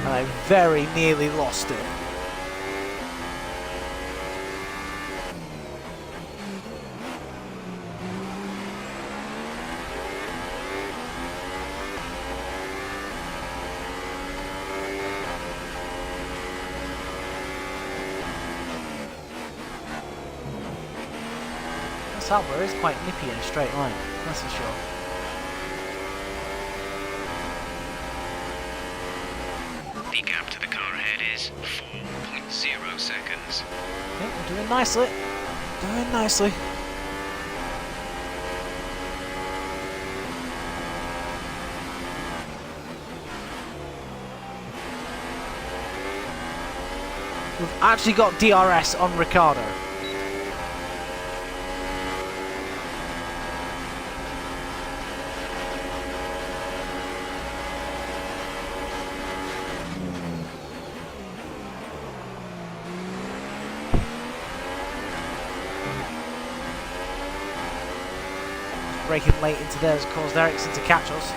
And I very nearly lost it. Sauber is quite nippy in a straight line, that's for sure. The gap to the car ahead is 4.0 seconds. Okay, we're doing nicely. Doing nicely. We've actually got DRS on Ricciardo. Braking late into there has caused Ericsson to catch us.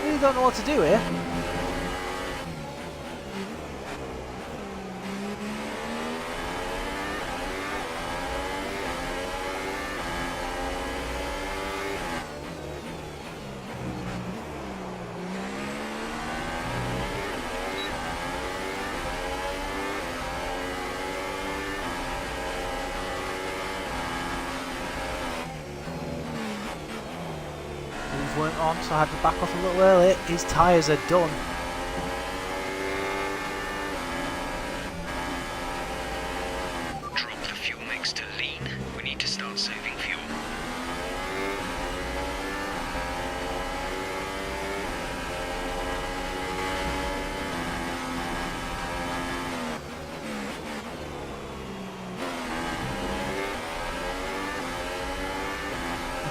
Really don't know what to do here. Weren't on, so I had to back off a little early. His tyres are done. Drop the fuel mix to lean. We need to start saving fuel.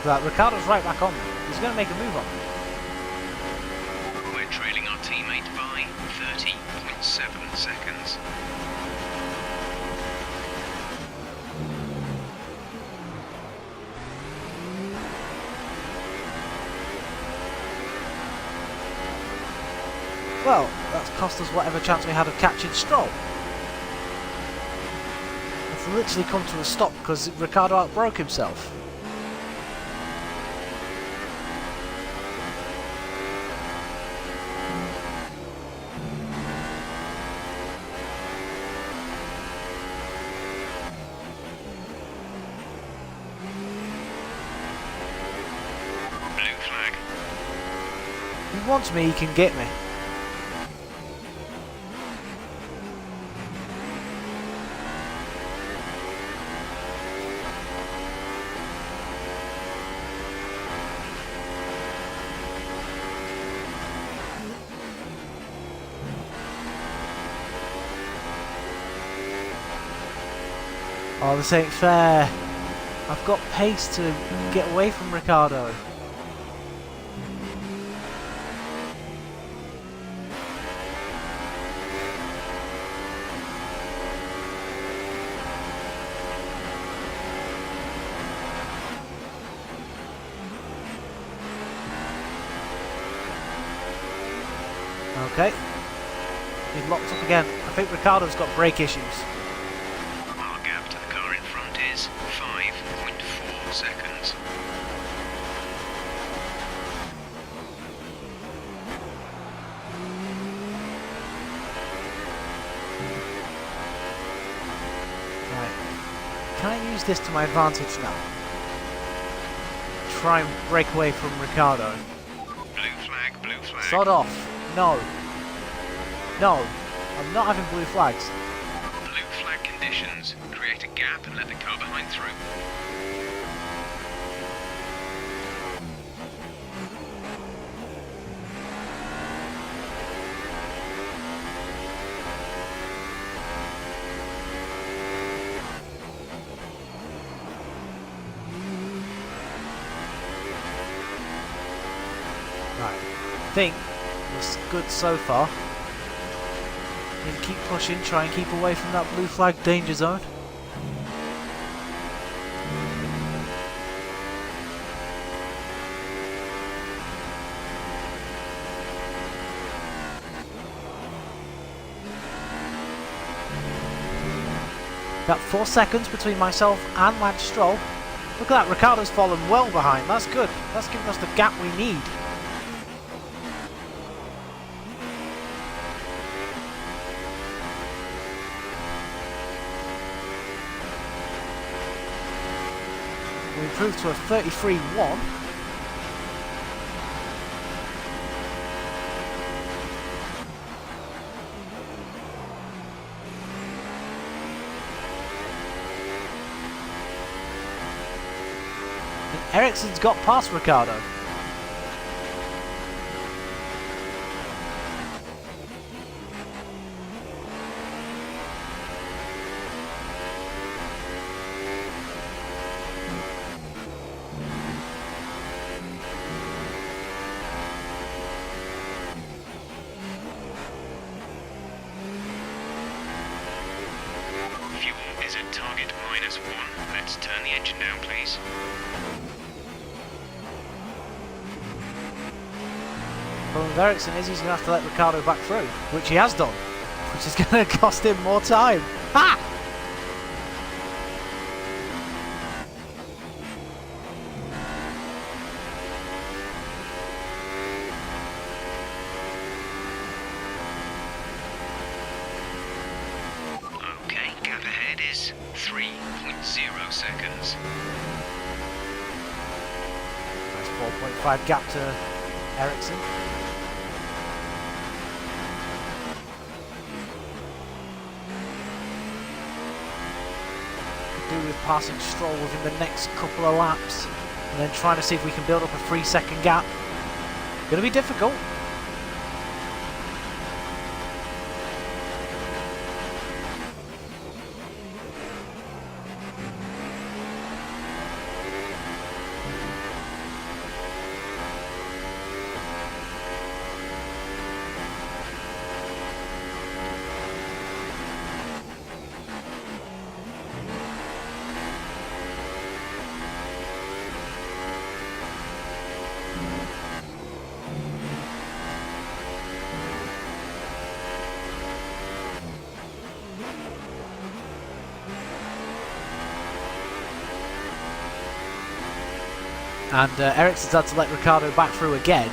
But Ricciardo's right back on. He's going to make a move on. We're trailing our teammate by 30.7 seconds. Well, that's cost us whatever chance we had of catching Stroll. It's literally come to a stop because Ricciardo outbroke himself. If he wants me, he can get me. Oh, this ain't fair. I've got pace to get away from Ricciardo. Okay. He's locked up again. I think Ricciardo's got brake issues. Our gap to the car in front is 5.4 seconds. Right. Can I use this to my advantage now? Try and break away from Ricciardo. Blue flag, blue flag. Sod off. No. No. I'm not having blue flags. Blue flag conditions. Create a gap and let the car behind through. think was good so far. Need to keep pushing, try and keep away from that blue flag danger zone. Got 4 seconds between myself and Lance Stroll. Look at that, Ricciardo's fallen well behind. That's good. That's giving us the gap we need. We improved to a 33.1. Ericsson's got past Ricciardo. Fuel is at target -1. Let's turn the engine down, please. Problem with Ericsson is he's going to have to let Ricciardo back through, which he has done, which is going to cost him more time. Ha! Okay, gap ahead is 3.0 seconds. Nice 4.5 gap to Ericsson. Could do with passing Stroll within the next couple of laps and then trying to see if we can build up a 3-second gap. Gonna be difficult. And Ericsson's had to let Ricciardo back through again.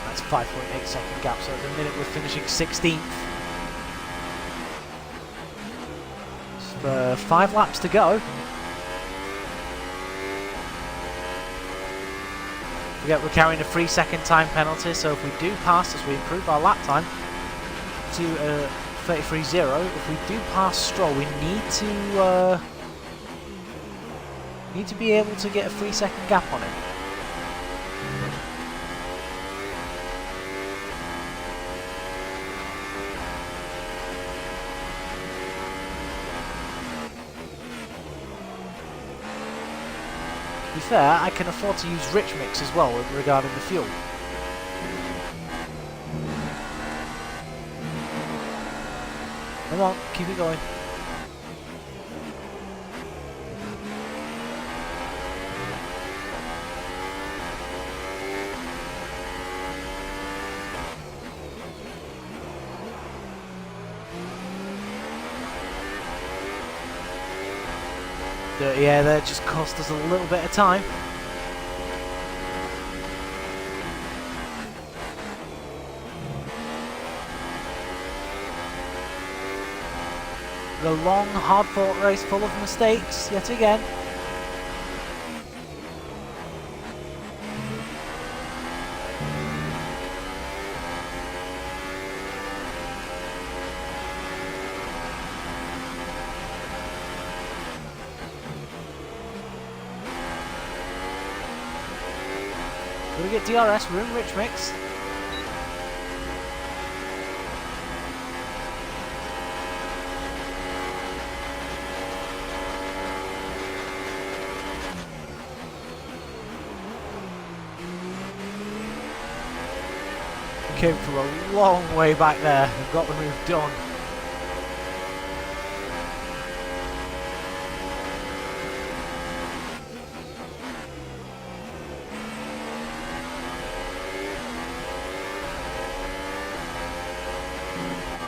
That's 5.8 second gap, so at the minute we're finishing 16th. Just 5 laps to go. We're carrying a 3-second time penalty, so if we do pass this, we improve our lap time to 33.0. If we do pass Stroll, we need to be able to get a 3-second gap on him. To be fair, I can afford to use rich mix as well regarding the fuel. Come on, keep it going. Yeah, that just cost us a little bit of time. The long, hard-fought race full of mistakes, yet again. get DRS, we're in rich mix. Came from a long way back there and got the move done.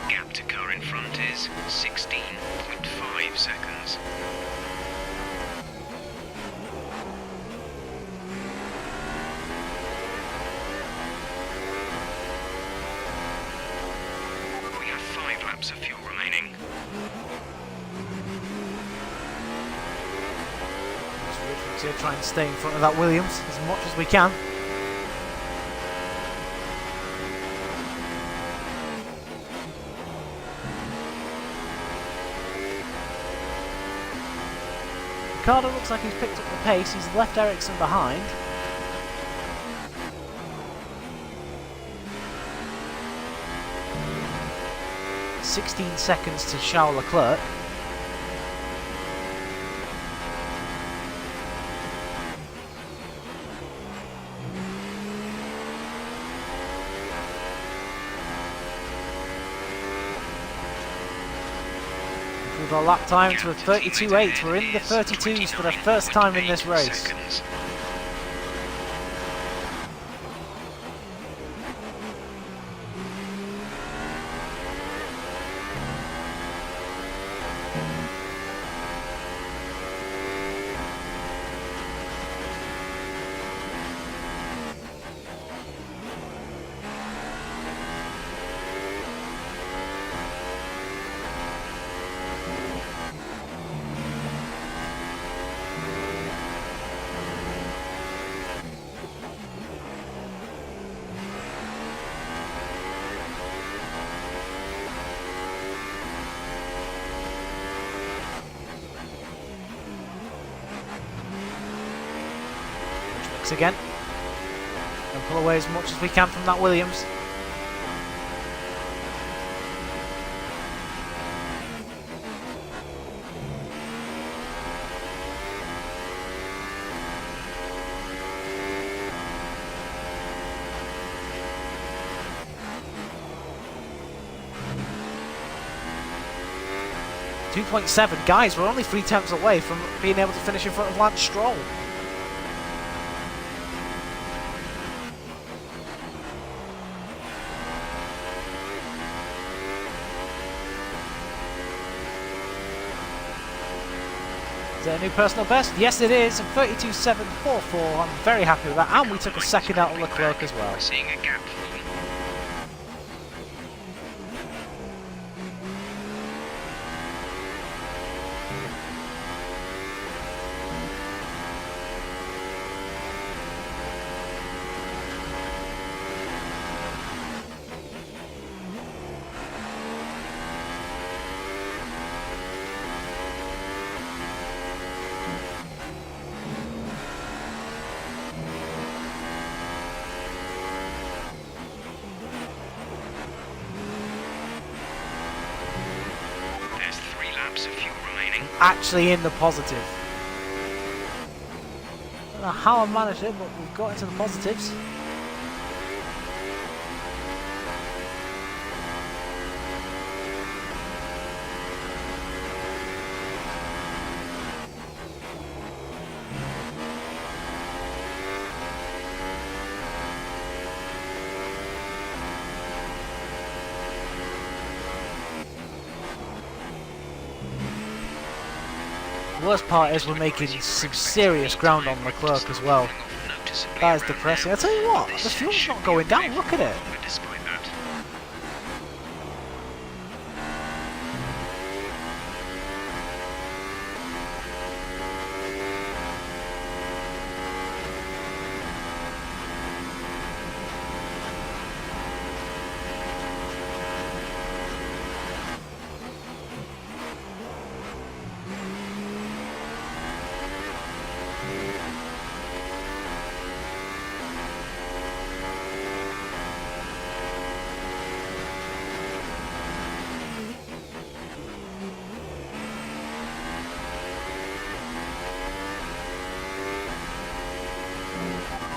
Gap to car in front is 16.5 seconds. We have 5 laps of fuel remaining. Richards here trying to stay in front of that Williams as much as we can. Ricardo looks like he's picked up the pace, he's left Ericsson behind. .16 seconds to Charles Leclerc. With our lap time to a 32.8, we're in the 32s for the first time in this race. Again, and pull away as much as we can from that Williams. .7, guys, we're only 3 tenths away from being able to finish in front of Lance Stroll. Is that a new personal best? Yes it is, 32.744. I'm very happy with that, and we took a second out on Leclerc as well. We're seeing a gap. Of fuel remaining. Actually in the positive. I don't know how I managed it, but we've got into the positives. The worst part is we're making some serious ground on Leclerc as well. That is depressing. I tell you what, the fuel's not going down, look at it. Despite that.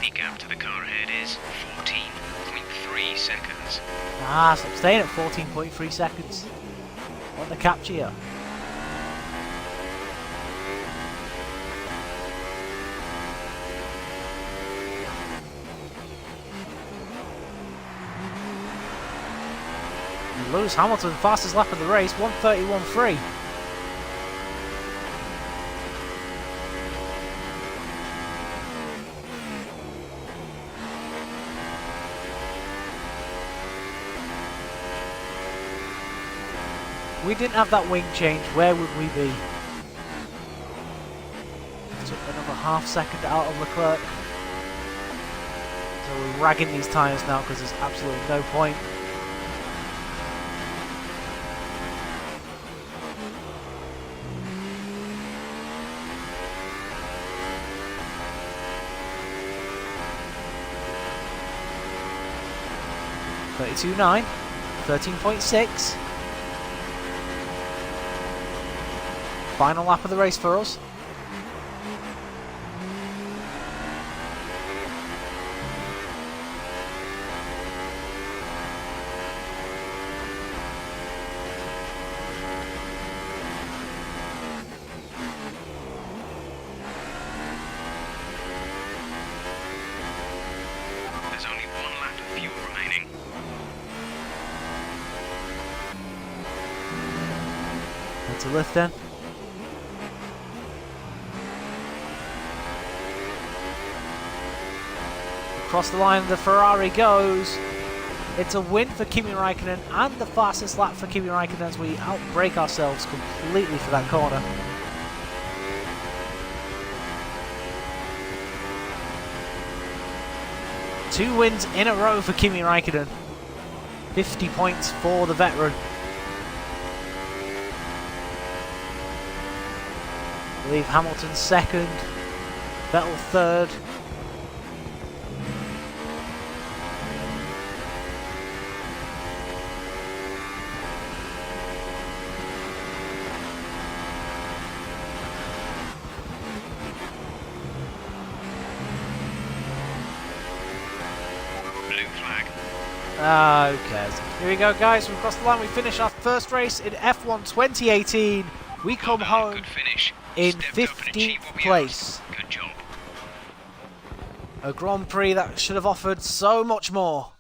remaining gap to the car ahead is 14.3 seconds. Ah, so I'm staying at 14.3 seconds. What the capture here? Lewis Hamilton, fastest lap of the race, 1:31.3. We didn't have that wing change, where would we be? Took another half second out of Leclerc. So we're ragging these tyres now because there's absolutely no point. .32.9, 13.6. Final lap of the race for us. There's only one lap of fuel remaining. That's a lift then. Across the line the Ferrari goes. It's a win for Kimi Raikkonen and the fastest lap for Kimi Raikkonen as we outbrake ourselves completely for that corner. Two wins in a row for Kimi Raikkonen. 50 points for the veteran. I believe Hamilton second, Vettel third. Who cares? Here we go, guys. We've crossed the line. We finish our first race in F1 2018. We come home in 15th place. Good job. A Grand Prix that should have offered so much more.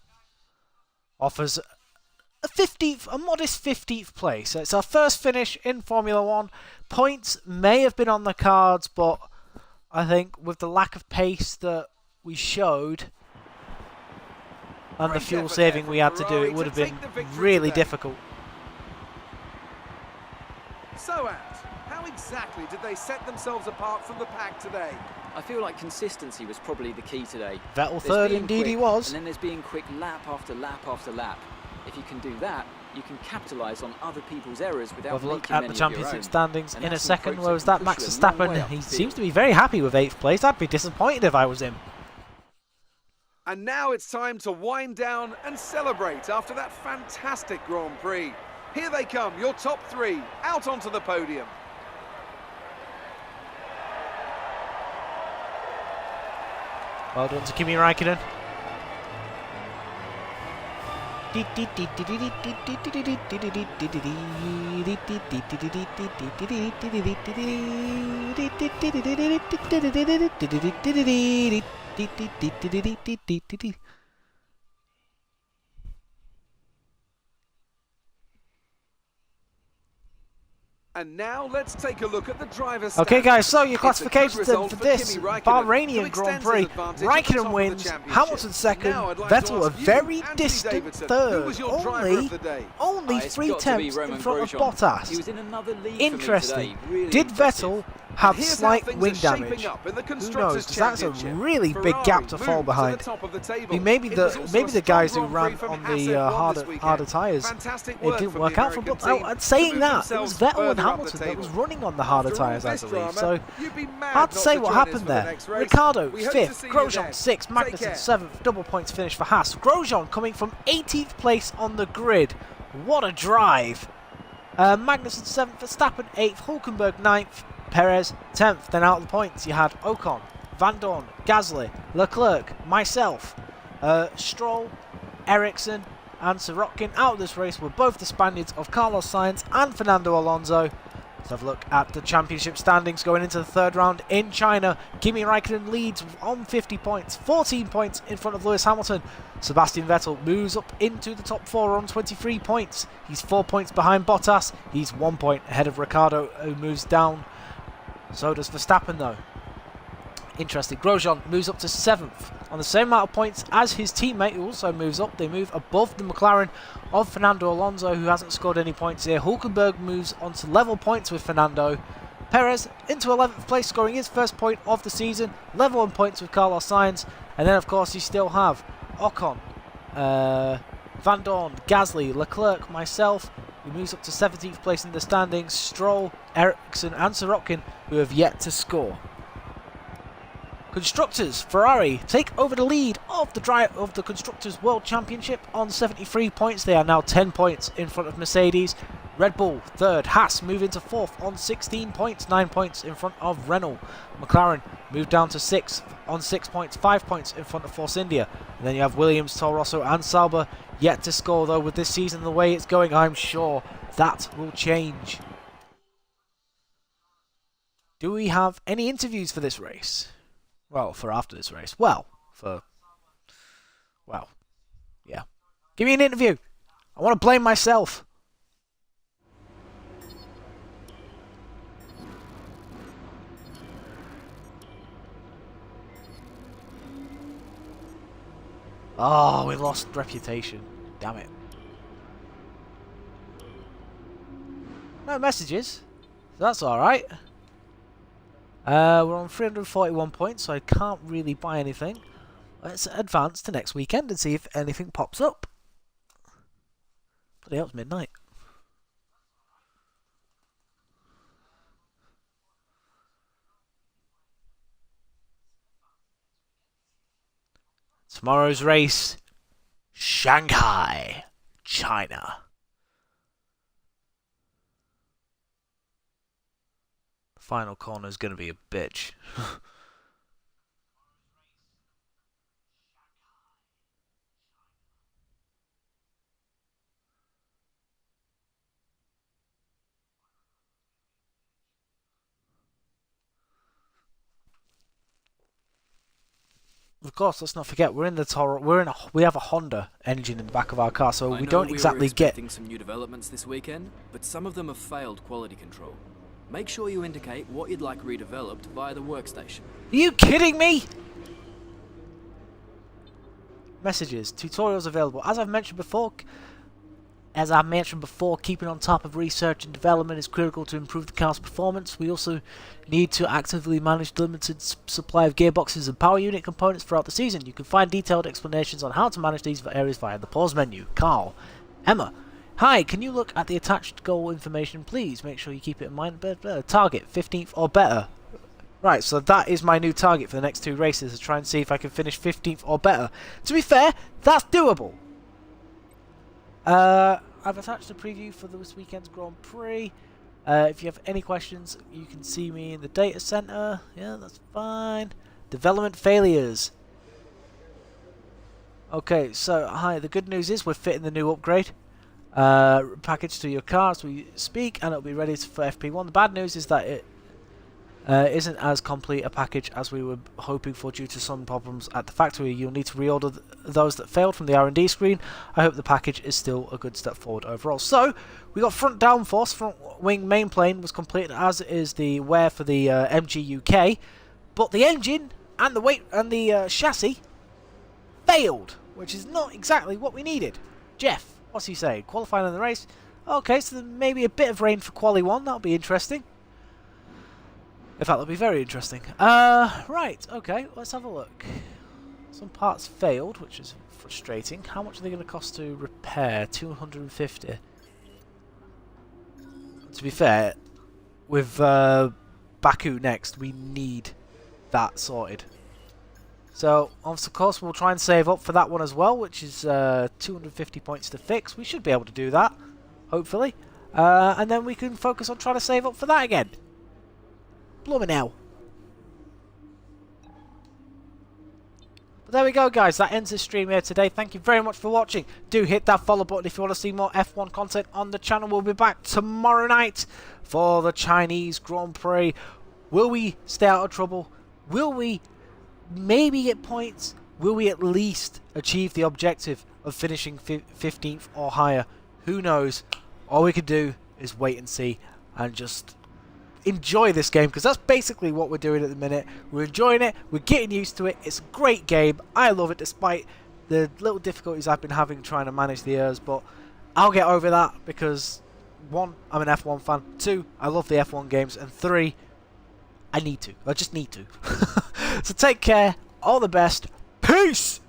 Offers a modest 15th place. It's our first finish in Formula 1. Points may have been on the cards, but I think with the lack of pace that we showed and the fuel saving we had to do, it would have been really difficult. So, Ant, how exactly did they set themselves apart from the pack today? I feel like consistency was probably the key today. Vettel third, indeed he was. And then there's being quick lap after lap after lap. If you can do that, you can capitalise on other people's errors without We'll making look at many the of your Championship own. standings And in a that's an second. approach Where that was can that? push Max you a long way Verstappen. up He the seems field. to be very happy with 8th place. I'd be disappointed if I was him. And now it's time to wind down and celebrate after that fantastic Grand Prix. Here they come, your top three, out onto the podium. Well done to Kimi Raikkonen. And now let's take a look at the driver's Okay, guys, so your It's a good classifications result for for this Kimi Raikkonen, Bahrainian who Grand extends Prix. his advantage at the Raikkonen top of wins, the championship. Hamilton second, Now I'd like to Vettel a ask you, very Anthony distant Davidson, third, who was your driver of the day? only It's 3 got to be tenths in Roman front of Grosjean. Bottas. He was in another league Interesting. for me today. Really Did impressive. Vettel have Here's how slight things wing are shaping damage? up in the Who Constructors' knows? Because that's a Championship. really big Ferrari gap to fall moved behind. To the top of the table. I mean, maybe It was also maybe a the guys who strong ran Grand Prix on from the Haas this harder weekend. tyres, Fantastic it work didn't from work the out for American them. team And to saying move that, it was themselves Vettel and further up the Hamilton that was table. running on the harder After all tyres, I this believe. drama, So you'd be mad hard to not say to what join us happened for the there. next race. Ricardo We hope to 5th, see you Grosjean then. 6th, Take Magnussen care. 7th, double points finish for Haas. Grosjean coming from 18th place on the grid. What a drive! Magnussen 7th, Verstappen 8th, Hulkenberg 9th, Perez 10th. Then out of the points you had Ocon, Van Dorn, Gasly, Leclerc, myself, Stroll, Ericsson and Sirotkin out of this race were both the Spaniards of Carlos Sainz and Fernando Alonso. Let's have a look at the championship standings going into the third round in China. Kimi Raikkonen leads on 50 points, 14 points in front of Lewis Hamilton. Sebastian Vettel moves up into the top 4 on 23 points. He's 4 points behind Bottas. He's 1 point ahead of Ricciardo, who moves down. So does Verstappen though. Interesting. Grosjean moves up to 7th on the same amount of points as his teammate, who also moves up. They move above the McLaren of Fernando Alonso, who hasn't scored any points here. Hulkenberg moves on to level points with Fernando. Perez into 11th place, scoring his first point of the season, level on points with Carlos Sainz. And then, of course, you still have Ocon, Van Dorn, Gasly, Leclerc, myself, who moves up to 17th place in the standings, Stroll, Ericsson and Sirotkin, who have yet to score. Constructors, Ferrari take over the lead of the Constructors World Championship on 73 points. They are now 10 points in front of Mercedes. Red Bull third, Haas move into 4th on 16 points, 9 points in front of Renault. McLaren move down to 6th on 6 points, 5 points in front of Force India. And then you have Williams, Toro Rosso and Sauber yet to score, though with this season the way it's going, I'm sure that will change. Do we have any interviews for this race? Well, for after this race. Yeah. Give me an interview. I want to blame myself. Oh, we lost reputation. Damn it. No messages. That's alright. We're on 341 points, so I can't really buy anything. Let's advance to next weekend and see if anything pops up. Bloody hell, it's midnight. Tomorrow's race, Shanghai, China. Final corner is going to be a bitch. Of course, let's not forget we're in the Toro. We have a Honda engine in the back of our car, so we don't exactly get. I know we were expecting some new developments this weekend, but some of them have failed quality control. Make sure you indicate what you'd like redeveloped via the workstation. Are you kidding me? Messages, tutorials available. As I've mentioned before, keeping on top of research and development is critical to improve the car's performance. We also need to actively manage the limited supply of gearboxes and power unit components throughout the season. You can find detailed explanations on how to manage these areas via the pause menu. Carl, Emma. Hi, can you look at the attached goal information, please? Make sure you keep it in mind. Target, 15th or better. Right, so that is my new target for the next 2 races, to try and see if I can finish 15th or better. To be fair, that's doable. I've attached a preview for this weekend's Grand Prix. If you have any questions, you can see me in the data center. Yeah, that's fine. Development failures. Okay, so hi, the good news is we're fitting the new upgrade package to your car as we speak, and it'll be ready for FP1. The bad news is that it isn't as complete a package as we were hoping for due to some problems at the factory. You'll need to reorder those that failed from the R&D screen. I hope the package is still a good step forward overall. So, we got front downforce, front wing main plane was completed, as is the wear for the MG UK, but the engine and the weight and the chassis failed, which is not exactly what we needed. Jeff, what's he saying? Qualifying in the race? Okay, so maybe a bit of rain for Quali 1, that'll be interesting. In fact, that'll be very interesting. Right, okay, let's have a look. Some parts failed, which is frustrating. How much are they going to cost to repair? 250. To be fair, with Baku next, we need that sorted. So, of course, we'll try and save up for that one as well, which is 250 points to fix. We should be able to do that, hopefully. And then we can focus on trying to save up for that again. Blooming hell. But there we go, guys. That ends the stream here today. Thank you very much for watching. Do hit that follow button if you want to see more F1 content on the channel. We'll be back tomorrow night for the Chinese Grand Prix. Will we stay out of trouble? Will we maybe get points? Will we at least achieve the objective of finishing 15th or higher? Who knows? All we can do is wait and see and just enjoy this game, because that's basically what we're doing at the minute. We're enjoying it, we're getting used to it. It's a great game. I love it despite the little difficulties I've been having trying to manage the errors, but I'll get over that because 1, I'm an F1 fan, 2, I love the F1 games, and 3, I just need to. So take care, all the best, peace!